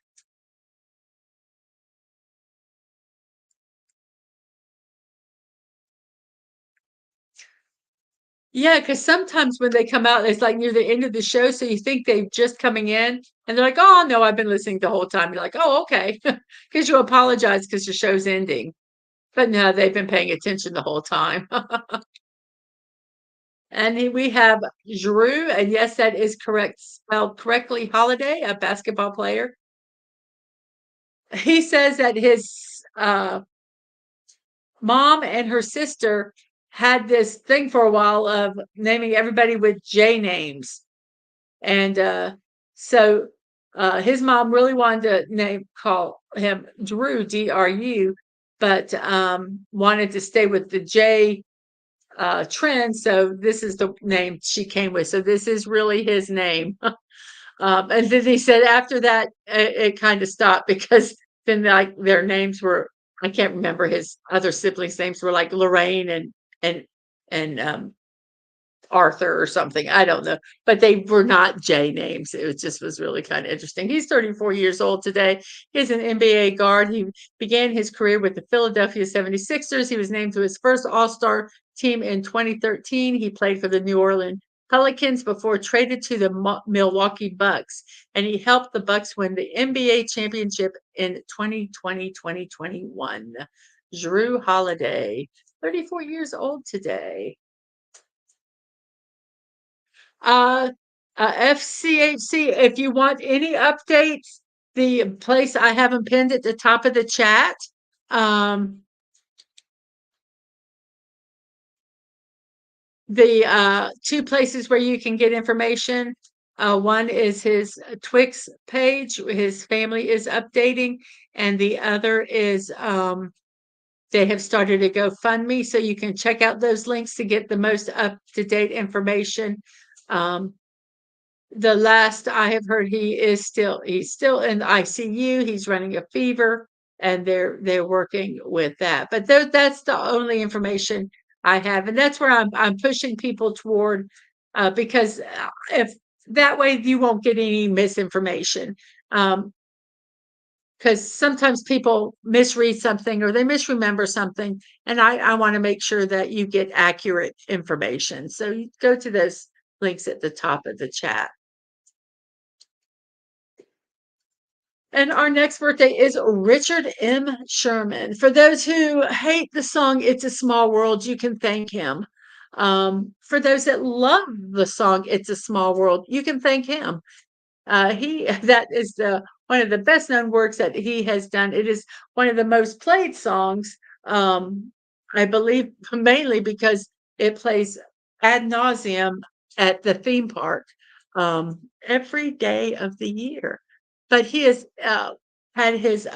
Yeah, because sometimes when they come out, it's like near the end of the show, so you think they're just coming in, and they're like, "Oh no, I've been listening the whole time." You're like, "Oh, okay," because you apologize because the show's ending, but no, they've been paying attention the whole time. And we have Drew, and yes, that is correct, spelled correctly. Holiday, a basketball player. He says that his mom and her sister had this thing for a while of naming everybody with J names. And so his mom really wanted to call him Drew, Dru, but wanted to stay with the J trend. So this is the name she came with. So this is really his name. And then he said after that, it kind of stopped because then like their names were, I can't remember his other siblings' names were like Lorraine and and Arthur or something. I don't know, but they were not J names. It just was really kind of interesting. He's 34 years old today. He's an NBA guard. He began his career with the Philadelphia 76ers. He was named to his first All-Star team in 2013. He played for the New Orleans Pelicans before traded to the Milwaukee Bucks, and he helped the Bucks win the NBA championship in 2020-2021. Drew Holiday, 34 years old today. Uh, FCHC, if you want any updates, the place I have them pinned at the top of the chat. The two places where you can get information. One is his Twix page, his family is updating, and the other is they have started a GoFundMe, so you can check out those links to get the most up-to-date information. The last I have heard, he's still in ICU. He's running a fever, and they're working with that. But that's the only information I have, and that's where I'm pushing people toward, because if that way you won't get any misinformation. Because sometimes people misread something or they misremember something, and I want to make sure that you get accurate information. So you go to those links at the top of the chat. And our next birthday is Richard M. Sherman. For those who hate the song It's a Small World, you can thank him. For those that love the song It's a Small World, you can thank him. He that is the one of the best known works that he has done. It is one of the most played songs, I believe, mainly because it plays ad nauseum at the theme park every day of the year. But he has had his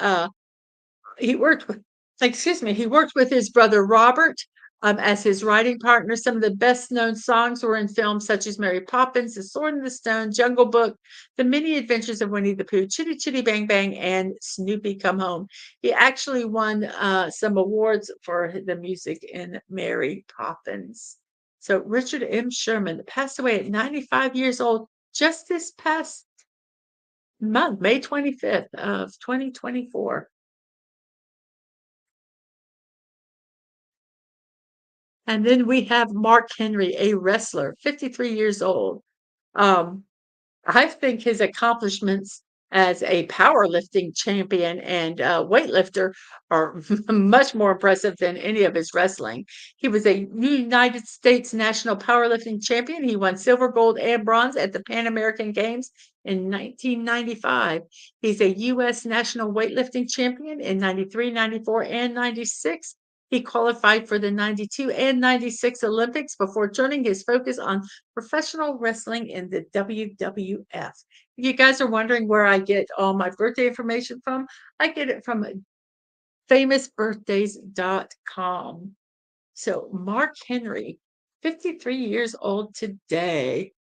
he worked with, excuse me, he worked with his brother Robert as his writing partner. Some of the best known songs were in films such as Mary Poppins, The Sword and the Stone, Jungle Book, The Many Adventures of Winnie the Pooh, Chitty Chitty Bang Bang, and Snoopy Come Home. He actually won some awards for the music in Mary Poppins. So Richard M. Sherman passed away at 95 years old just this past month, May 25th of 2024. And then we have Mark Henry, a wrestler, 53 years old. Um, I think his accomplishments as a powerlifting champion and weightlifter are much more impressive than any of his wrestling. He was a United States national powerlifting champion. He won silver, gold, and bronze at the Pan American Games in 1995. He's a U.S. national weightlifting champion in 93, 94, and 96. He qualified for the 92 and 96 Olympics before turning his focus on professional wrestling in the WWF. If you guys are wondering where I get all my birthday information from, I get it from famousbirthdays.com. So Mark Henry, 53 years old today.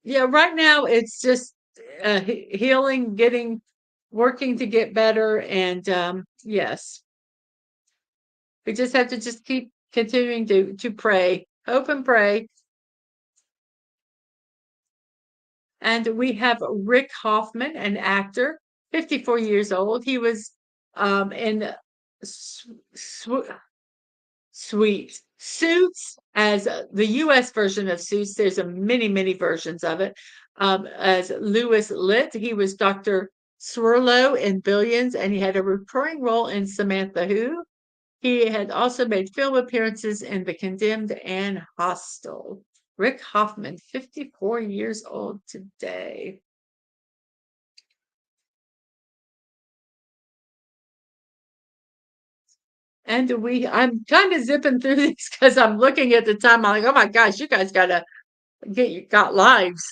Yeah, right now it's just healing, working to get better. And yes, we just have to just keep continuing to pray, hope and pray. And we have Rick Hoffman, an actor, 54 years old. He was in Sweet Suits as the US version of Suits. There's a many versions of it. As Lewis Litt, he was Dr. Swirlo in Billions, and he had a recurring role in Samantha Who. He had also made film appearances in The Condemned and Hostel. Rick Hoffman, 54 years old today. I'm kind of zipping through these because I'm looking at the time. I'm like, oh my gosh, you guys got lives.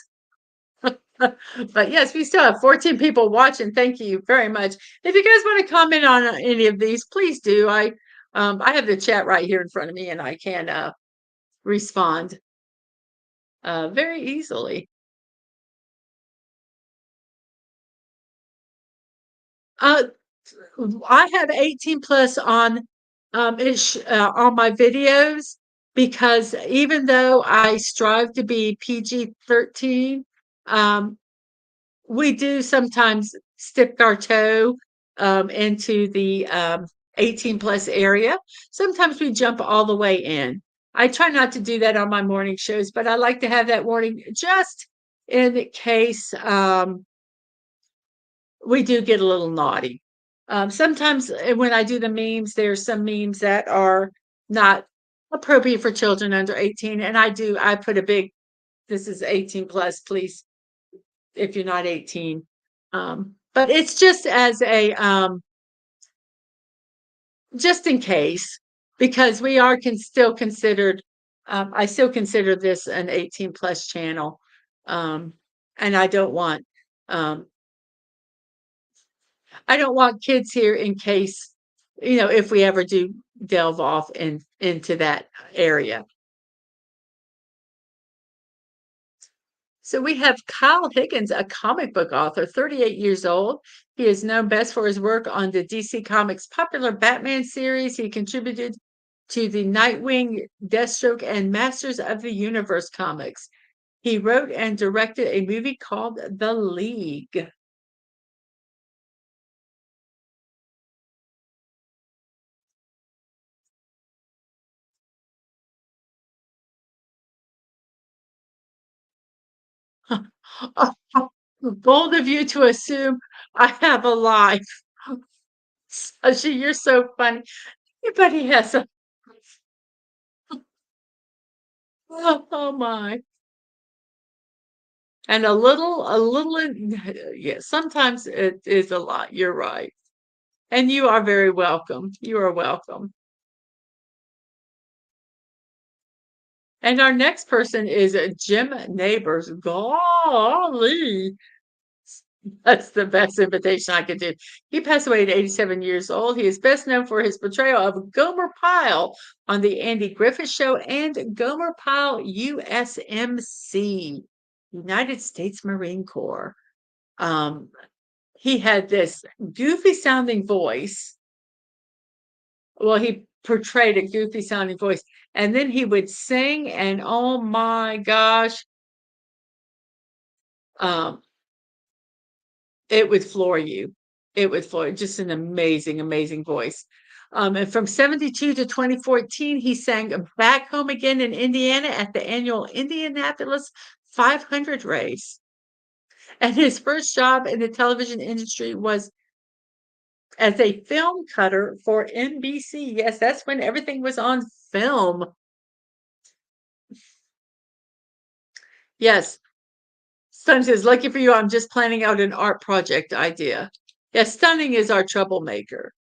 But yes, we still have 14 people watching. Thank you very much. If you guys want to comment on any of these, please do. I have the chat right here in front of me and I can respond very easily. Uh, I have 18 plus on my videos because even though I strive to be PG-13, um, we do sometimes stick our toe into the 18 plus area. Sometimes we jump all the way in. I try not to do that on my morning shows, but I like to have that warning just in case we do get a little naughty. Sometimes when I do the memes, there's some memes that are not appropriate for children under 18. And I put a big, this is 18 plus, please, if you're not 18. But it's just as just in case, because we are still considered, I still consider this an 18 plus channel. Um, and um, I don't want kids here in case, if we ever do delve off into that area. So we have Kyle Higgins, a comic book author, 38 years old. He is known best for his work on the DC Comics popular Batman series. He contributed to the Nightwing, Deathstroke, and Masters of the Universe comics. He wrote and directed a movie called The League. Bold of you to assume I have a life. Sashi, you're so funny. Everybody has a oh my. And yeah, sometimes it is a lot. You're right. And you are very welcome. You are welcome. And our next person is Jim Neighbors. Golly. That's the best invitation I could do. He passed away at 87 years old. He is best known for his portrayal of Gomer Pyle on The Andy Griffith Show and Gomer Pyle USMC, United States Marine Corps. Um, he had this goofy sounding voice. Well, he portrayed a goofy sounding voice, and then he would sing, and oh my gosh, um, it would floor you. It would floor you. Just an amazing, amazing voice. And from 72 to 2014, he sang Back Home Again in Indiana at the annual Indianapolis 500 race. And his first job in the television industry was as a film cutter for NBC. Yes, that's when everything was on film. Yes. Son says, lucky for you, I'm just planning out an art project idea. Yes, Stunning is our troublemaker.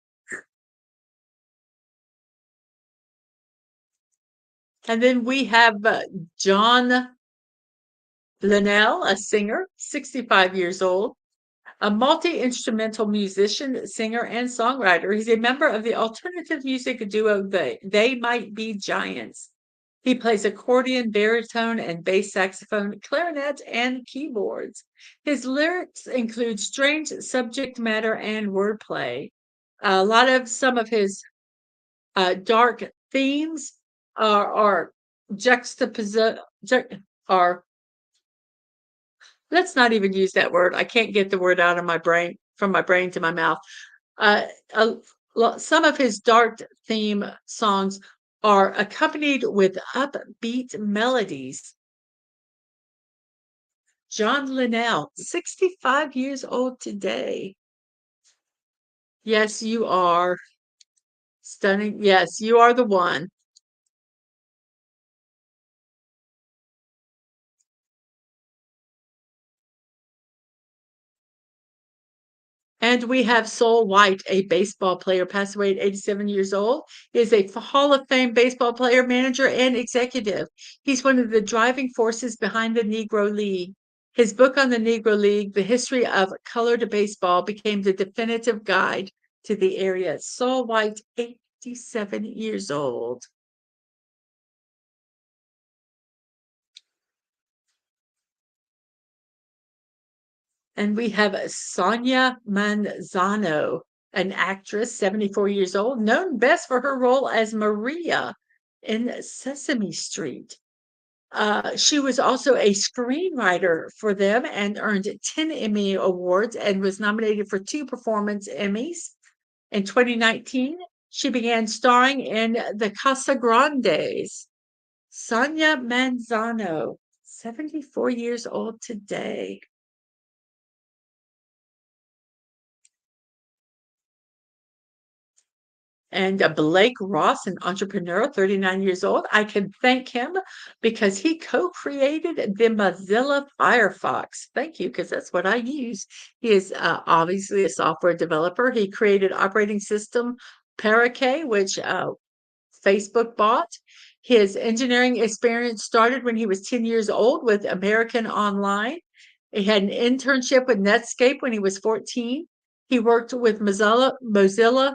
And then we have John Linnell, a singer, 65 years old, a multi-instrumental musician, singer, and songwriter. He's a member of the alternative music duo They Might Be Giants. He plays accordion, baritone, and bass saxophone, clarinet, and keyboards. His lyrics include strange subject matter and wordplay. Some of his dark themes are juxtaposed, are, let's not even use that word. I can't get the word out of my brain, from my brain to my mouth. Uh, uh, some of his dark theme songs are accompanied with upbeat melodies. John Linnell, 65 years old today. Yes, you are. Stunning. Yes, you are the one. And we have Sol White, a baseball player, passed away at 87 years old. He is a Hall of Fame baseball player, manager, and executive. He's one of the driving forces behind the Negro League. His book on the Negro League, The History of Colored Baseball, became the definitive guide to the area. Sol White, 87 years old. And we have Sonia Manzano, an actress, 74 years old, known best for her role as Maria in Sesame Street. She was also a screenwriter for them and earned 10 Emmy Awards and was nominated for 2 Performance Emmys. In 2019, she began starring in The Casa Grandes. Sonia Manzano, 74 years old today. And Blake Ross, an entrepreneur, 39 years old. I can thank him because he co-created the Mozilla Firefox. Thank you, because that's what I use. He is obviously a software developer. He created operating system Parakeet, which Facebook bought. His engineering experience started when he was 10 years old with American Online. He had an internship with Netscape when he was 14. He worked with Mozilla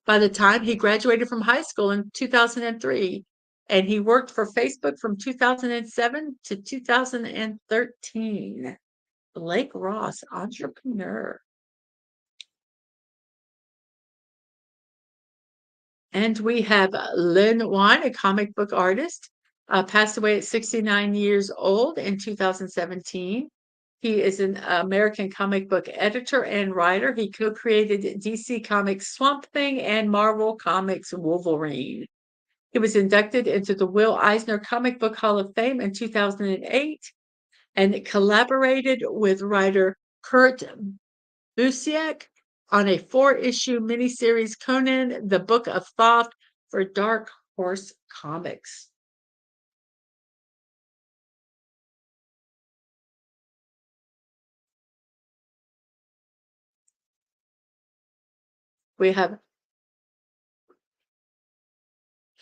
by the time he graduated from high school in 2003, and he worked for Facebook from 2007 to 2013. Blake Ross, entrepreneur. And we have Lynn Wein, a comic book artist, passed away at 69 years old in 2017. He is an American comic book editor and writer. He co-created DC Comics Swamp Thing and Marvel Comics Wolverine. He was inducted into the Will Eisner Comic Book Hall of Fame in 2008 and collaborated with writer Kurt Busiek on a 4-issue miniseries Conan, the Book of Thoth for Dark Horse Comics. We have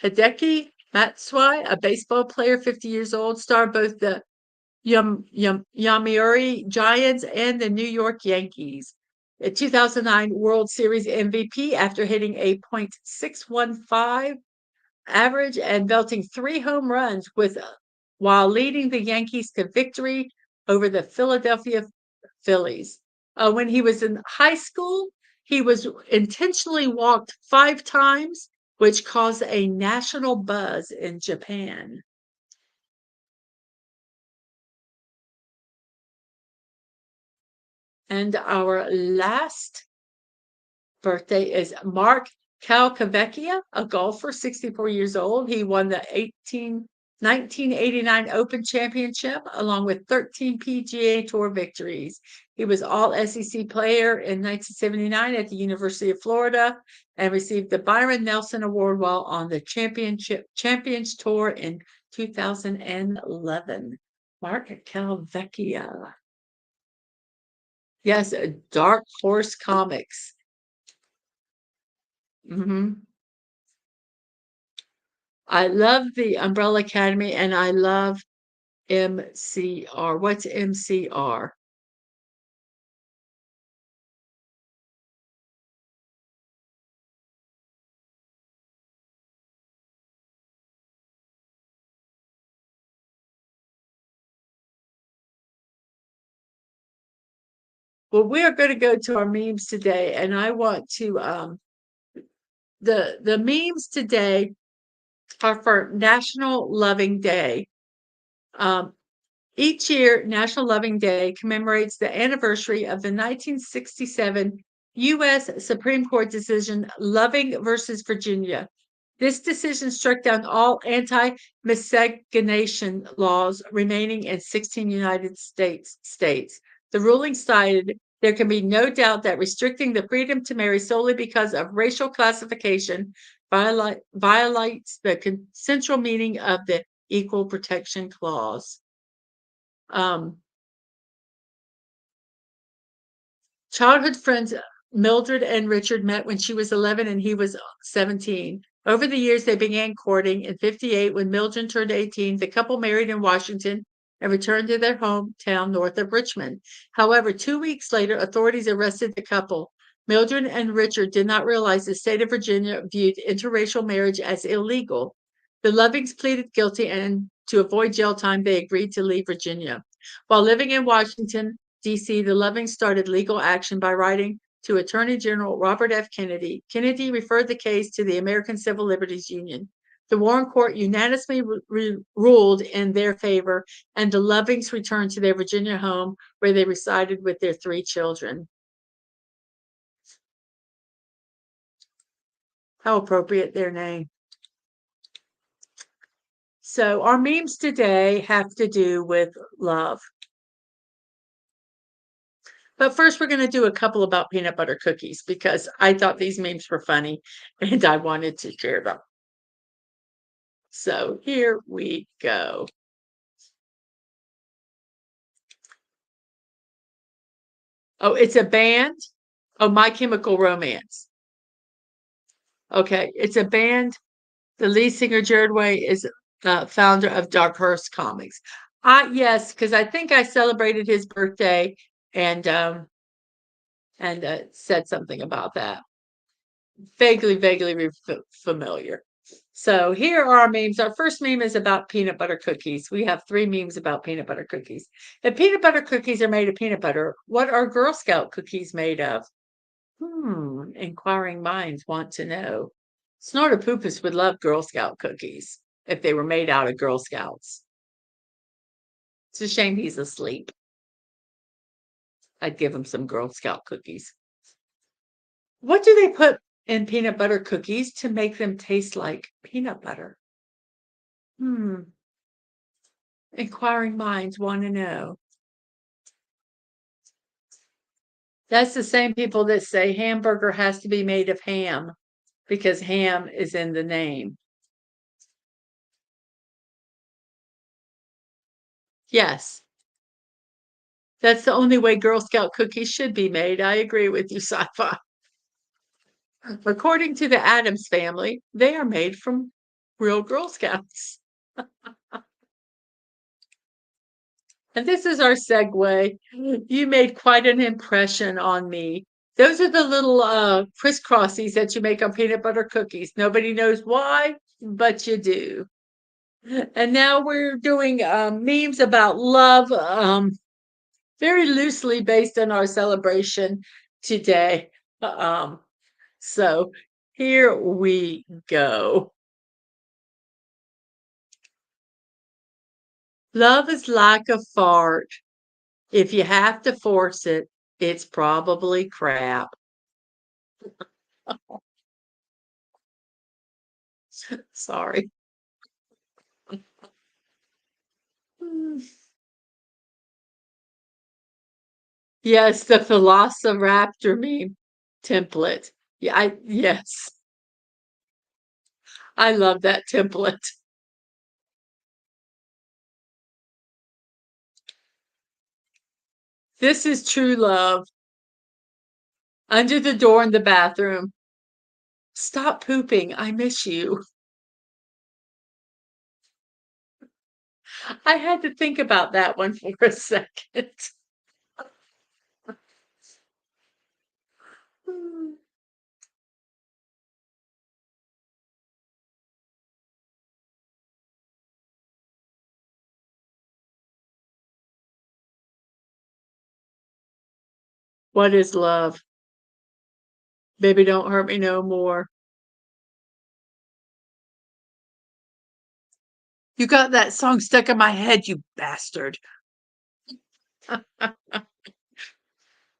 Hideki Matsui, a baseball player, 50 years old, star of both the Yomiuri Giants and the New York Yankees. The 2009 World Series MVP after hitting a .615 average and belting 3 home runs while leading the Yankees to victory over the Philadelphia Phillies. When he was in high school, he was intentionally walked 5 times, which caused a national buzz in Japan. And our last birthday is Mark Calcavecchia, a golfer, 64 years old. He won the 1989 Open Championship along with 13 PGA Tour victories. He was all SEC player in 1979 at the University of Florida and received the Byron Nelson Award while on the Champions Tour in 2011. Mark Calvecchia. Yes, Dark Horse Comics. I love the Umbrella Academy and I love MCR. What's MCR? Well, we are going to go to our memes today, and I want to the memes today are for National Loving Day. Um, Each year, National Loving Day commemorates the anniversary of the 1967 U.S. Supreme Court decision Loving versus Virginia. This decision struck down all anti-miscegenation laws remaining in 16 United States states. The ruling cited there can be no doubt that restricting the freedom to marry solely because of racial classification violates the central meaning of the Equal Protection Clause. Um, Childhood friends Mildred and Richard met when she was 11 and he was 17. Over the years, they began courting. In 58, when Mildred turned 18, the couple married in Washington and returned to their hometown north of Richmond. However, 2 weeks later, authorities arrested the couple. Mildred and Richard did not realize the state of Virginia viewed interracial marriage as illegal. The Lovings pleaded guilty, and to avoid jail time, they agreed to leave Virginia. While living in Washington, D.C., the Lovings started legal action by writing to Attorney General Robert F. Kennedy. Kennedy referred the case to the American Civil Liberties Union. The Warren Court unanimously ruled in their favor, and the Lovings returned to their Virginia home where they resided with their 3 children. How appropriate their name. So our memes today have to do with love. But first, we're going to do a couple about peanut butter cookies because I thought these memes were funny and I wanted to share them. So here we go. Oh, it's a band? Oh, My Chemical Romance. Okay, it's a band. The lead singer, Jared Way, is founder of Dark Horse Comics. Yes, because I think I celebrated his birthday and said something about that. Vaguely familiar. So here are our memes. Our first meme is about peanut butter cookies. We have 3 memes about peanut butter cookies. If peanut butter cookies are made of peanut butter, what are Girl Scout cookies made of? Inquiring minds want to know. Snortopoopus would love Girl Scout cookies if they were made out of Girl Scouts. It's a shame he's asleep. I'd give him some Girl Scout cookies. What do they put in peanut butter cookies to make them taste like peanut butter? Inquiring minds want to know. That's the same people that say hamburger has to be made of ham because ham is in the name. Yes. That's the only way Girl Scout cookies should be made. I agree with you, Sci-Fi. According to the Addams family, they are made from real Girl Scouts. And this is our segue. You made quite an impression on me. Those are the little crisscrossies that you make on peanut butter cookies. Nobody knows why, but you do. And now we're doing memes about love, very loosely based on our celebration today. So here we go. Love is like a fart. If you have to force it, it's probably crap. Sorry. Yes, the Velociraptor meme template. Yeah, yes. I love that template. This is true love. Under the door in the bathroom. Stop pooping. I miss you. I had to think about that one for a second. What is love? Baby, don't hurt me no more. You got that song stuck in my head, you bastard.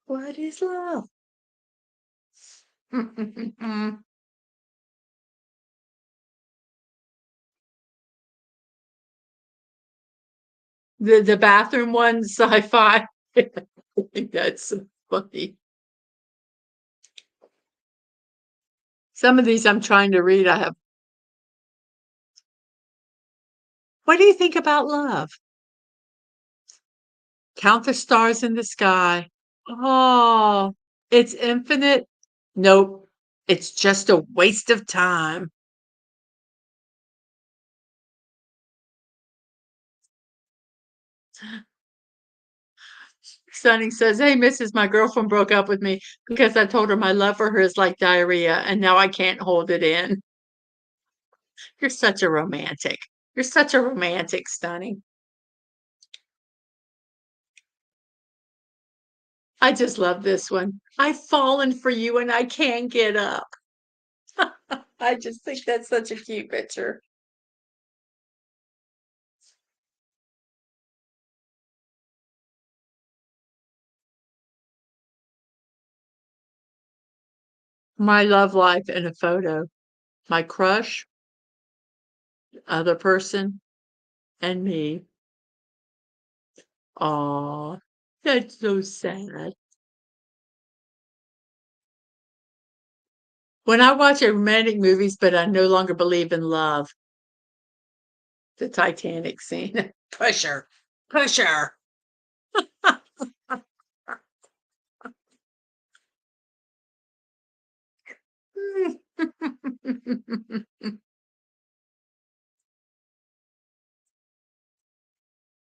What is love? The bathroom one, Sci-Fi. I think that's so funny. Some of these I'm trying to read. I have. What do you think about love? Count the stars in the sky. Oh, It's infinite. Nope. It's just a waste of time. Sonny says, "Hey, Mrs. My girlfriend broke up with me because I told her my love for her is like diarrhea, and now I can't hold it in." You're such a romantic. You're such a romantic, Stunning. I just love this one. "I've fallen for you and I can't get up." I just think that's such a cute picture. My love life in a photo. My crush, other person, and me. Aw, that's so sad. When I watch romantic movies, but I no longer believe in love, the Titanic scene. Push her. Push her.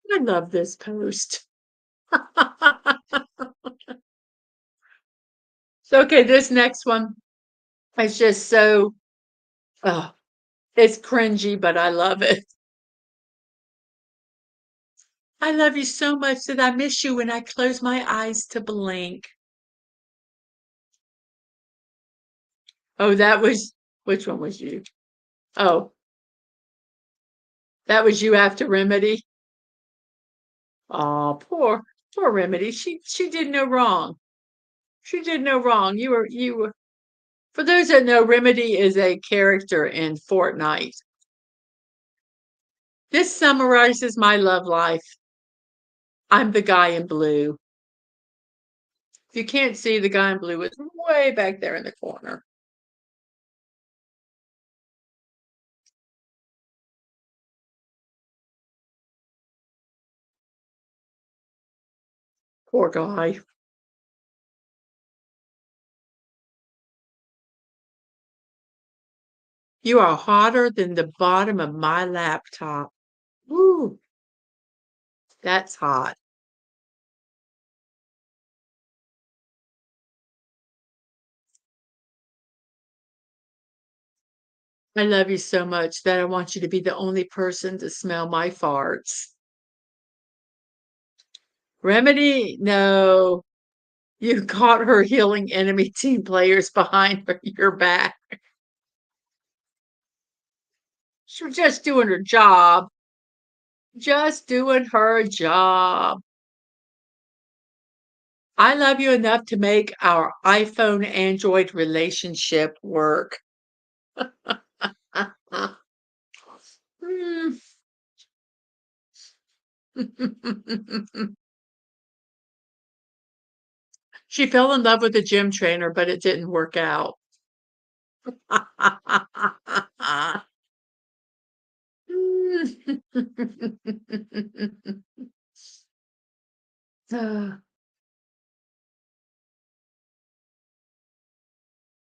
I love this post. So, okay, this next one is just so, oh, it's cringy, but I love it. "I love you so much that I miss you when I close my eyes to blink." Oh, that was, which one was you? Oh, that was you after Remedy? Oh, poor Remedy. She did no wrong. She did no wrong. You were, for those that know, Remedy is a character in Fortnite. This summarizes my love life. I'm the guy in blue. If you can't see, the guy in blue is way back there in the corner. Poor guy. You are hotter than the bottom of my laptop. Woo, that's hot. I love you so much that I want you to be the only person to smell my farts. Remedy, no. You caught her healing enemy team players behind your back. She was just doing her job. Just doing her job. I love you enough to make our iPhone Android relationship work. Mm. She fell in love with a gym trainer, but it didn't work out.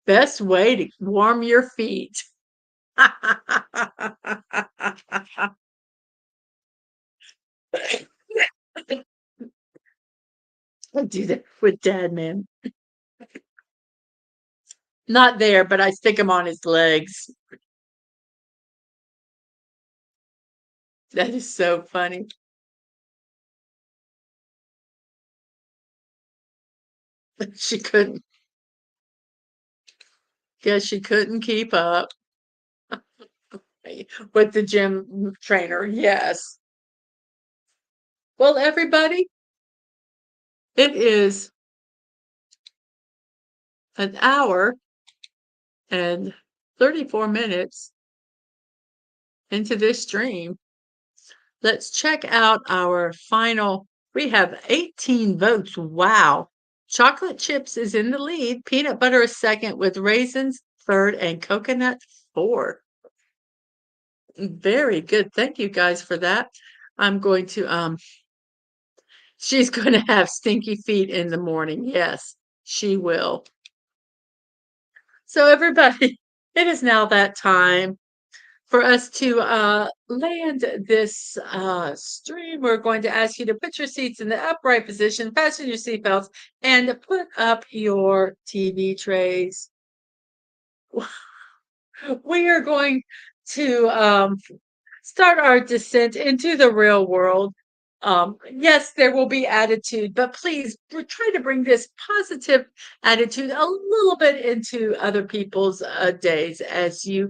Best way to warm your feet. I do that with Dad, man. Not there, but I stick him on his legs. That is so funny. She couldn't, yeah, she couldn't keep up with the gym trainer. Yes. Well, everybody, it is an hour and 34 minutes into this stream. Let's check out our final. We have 18 votes. Wow. Chocolate chips is in the lead. Peanut butter is second, with raisins third, and coconut fourth. Very good. Thank you guys for that. I'm going to she's going to have stinky feet in the morning. Yes. she will. So everybody, it is now that time for us to land this stream. We're going to ask you to put your seats in the upright position, fasten your seatbelts, and put up your TV trays. We are going to start our descent into the real world. Yes, there will be attitude, but please try to bring this positive attitude a little bit into other people's days as you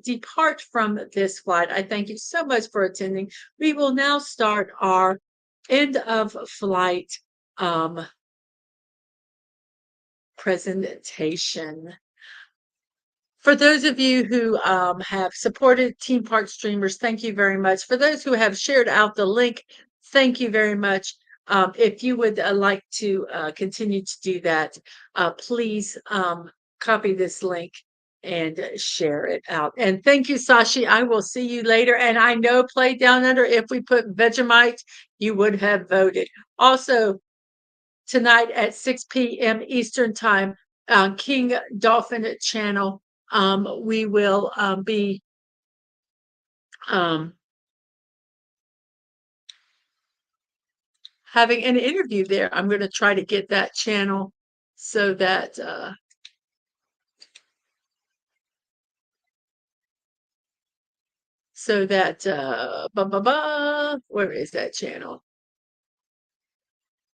depart from this flight. I thank you so much for attending. We will now start our end of flight presentation. For those of you who have supported Team Park Streamers, thank you very much. For those who have shared out the link, thank you very much. If you would like to continue to do that, please copy this link and share it out. And thank you, Sashi. I will see you later. And I know Play Down Under, if we put Vegemite, you would have voted. Also, tonight at 6 p.m. Eastern Time on King Dolphin Channel, we will be having an interview there. I'm going to try to get that channel so that where is that channel?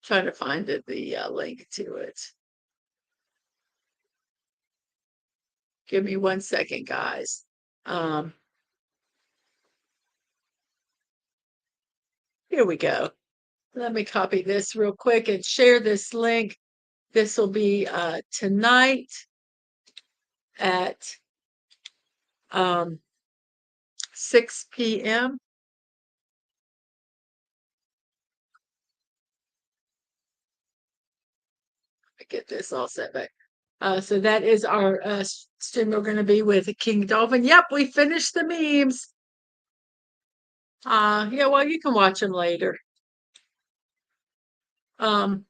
Trying to find the link to it. Give me 1 second, guys. Here we go. Let me copy this real quick and share this link. This will be tonight at 6 p.m. Get this all set back. So that is our stream. We're going to be with King Dolphin. Yep, we finished the memes. Yeah, well, you can watch them later. So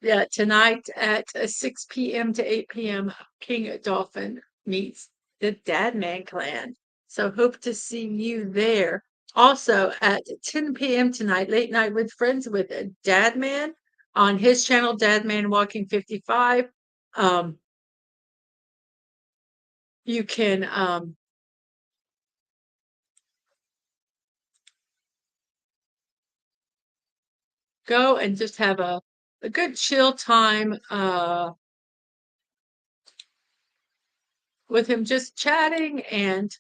yeah, tonight at 6 p.m. to 8 p.m., King Dolphin meets the Dadman clan. So hope to see you there. Also at 10 p.m. tonight, Late Night with Friends with Dadman on his channel, DadmanWalking55. You can go and just have a good chill time with him, just chatting and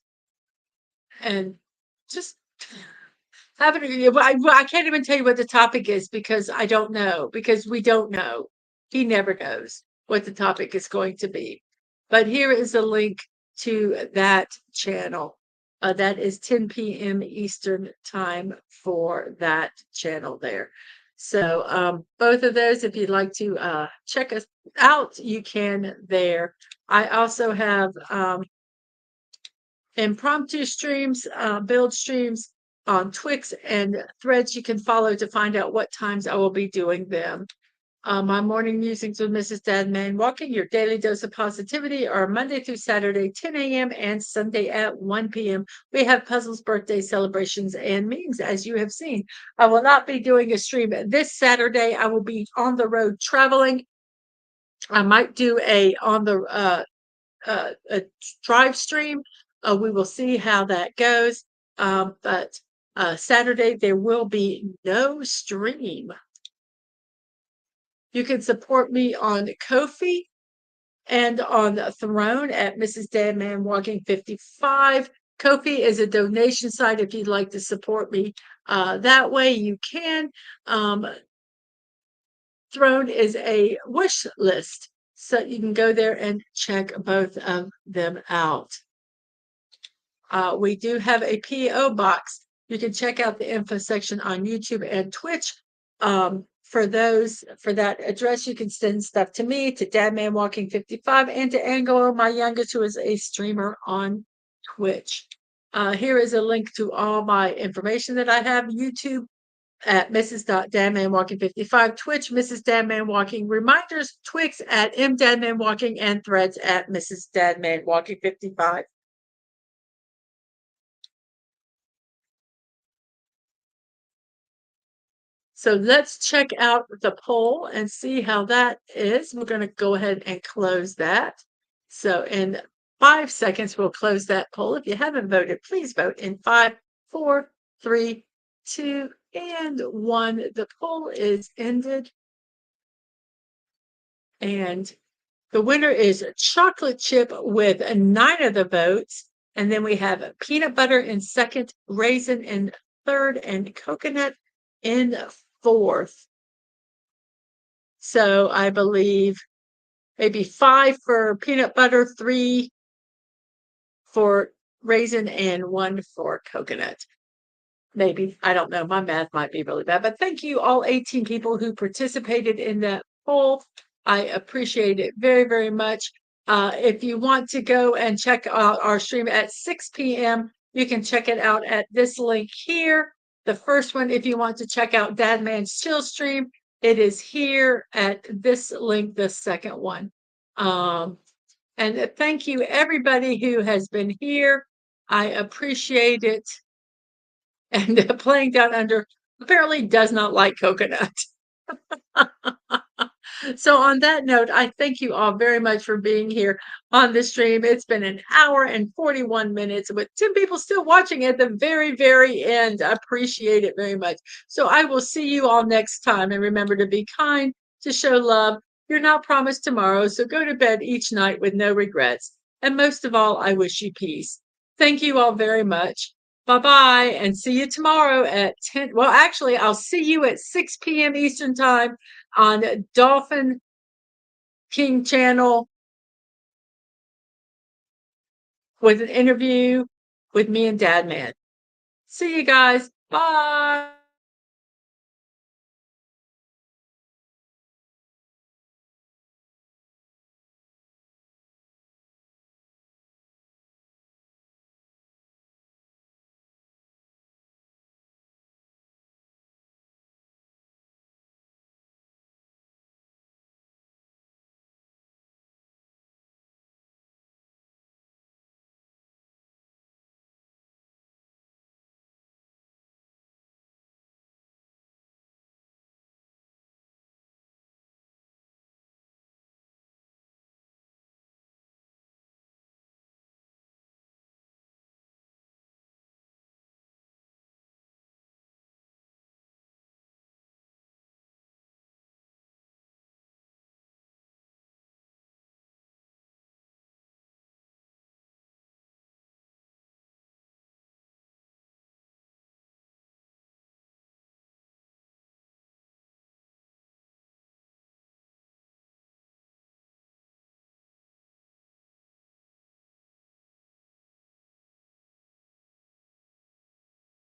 just having I can't even tell you what the topic is because I don't know, because we don't know. He never knows what the topic is going to be. But here is a link to that channel. That is 10 p.m. Eastern time for that channel there. So both of those, if you'd like to check us out, you can there. I also have impromptu streams, build streams on Twix and Threads you can follow to find out what times I will be doing them. My morning musings with Mrs. Dadman Walking, your daily dose of positivity, are Monday through Saturday, 10 a.m. and Sunday at 1 p.m. We have puzzles, birthday celebrations, and memes, as you have seen. I will not be doing a stream this Saturday. I will be on the road traveling. I might do a drive stream. We will see how that goes. But Saturday, there will be no stream. You can support me on Ko-fi and on Throne at Mrs.DadmanWalking55. Ko-fi is a donation site. If you'd like to support me that way, you can. Throne is a wish list, so you can go there and check both of them out. We do have a PO box. You can check out the info section on YouTube and Twitch. For that address, you can send stuff to me, to DadmanWalking55, and to Angelo, my youngest, who is a streamer on Twitch. Here is a link to all my information that I have: YouTube, at Mrs.DadmanWalking55, Twitch, Mrs.DadmanWalking, reminders, Twix at MDadmanWalking, and threads at Mrs.DadmanWalking55. So let's check out the poll and see how that is. We're going to go ahead and close that. So in 5 seconds, we'll close that poll. If you haven't voted, please vote in 5, 4, 3, 2, and 1. The poll is ended. And the winner is chocolate chip with 9 of the votes. And then we have peanut butter in second, raisin in third, and coconut in fourth. So I believe maybe 5 for peanut butter, 3 for raisin, and 1 for coconut. Maybe. I don't know. My math might be really bad. But thank you, all 18 people who participated in that poll. I appreciate it very, very much. If you want to go and check out our stream at 6 p.m., you can check it out at this link here. The first one, if you want to check out Dadman's Chill stream, it is here at this link, the second one. And thank you, everybody who has been here. I appreciate it. And Playing Down Under apparently does not like coconut. So on that note, I thank you all very much for being here on the stream. It's been an hour and 41 minutes with 10 people still watching at the very, very end. I appreciate it very much. So I will see you all next time. And remember to be kind, to show love. You're not promised tomorrow, so go to bed each night with no regrets. And most of all, I wish you peace. Thank you all very much. Bye-bye, and see you tomorrow at 10. Well, actually, I'll see you at 6 p.m. Eastern Time on Dolphin King Channel with an interview with me and Dadman. See you guys. Bye.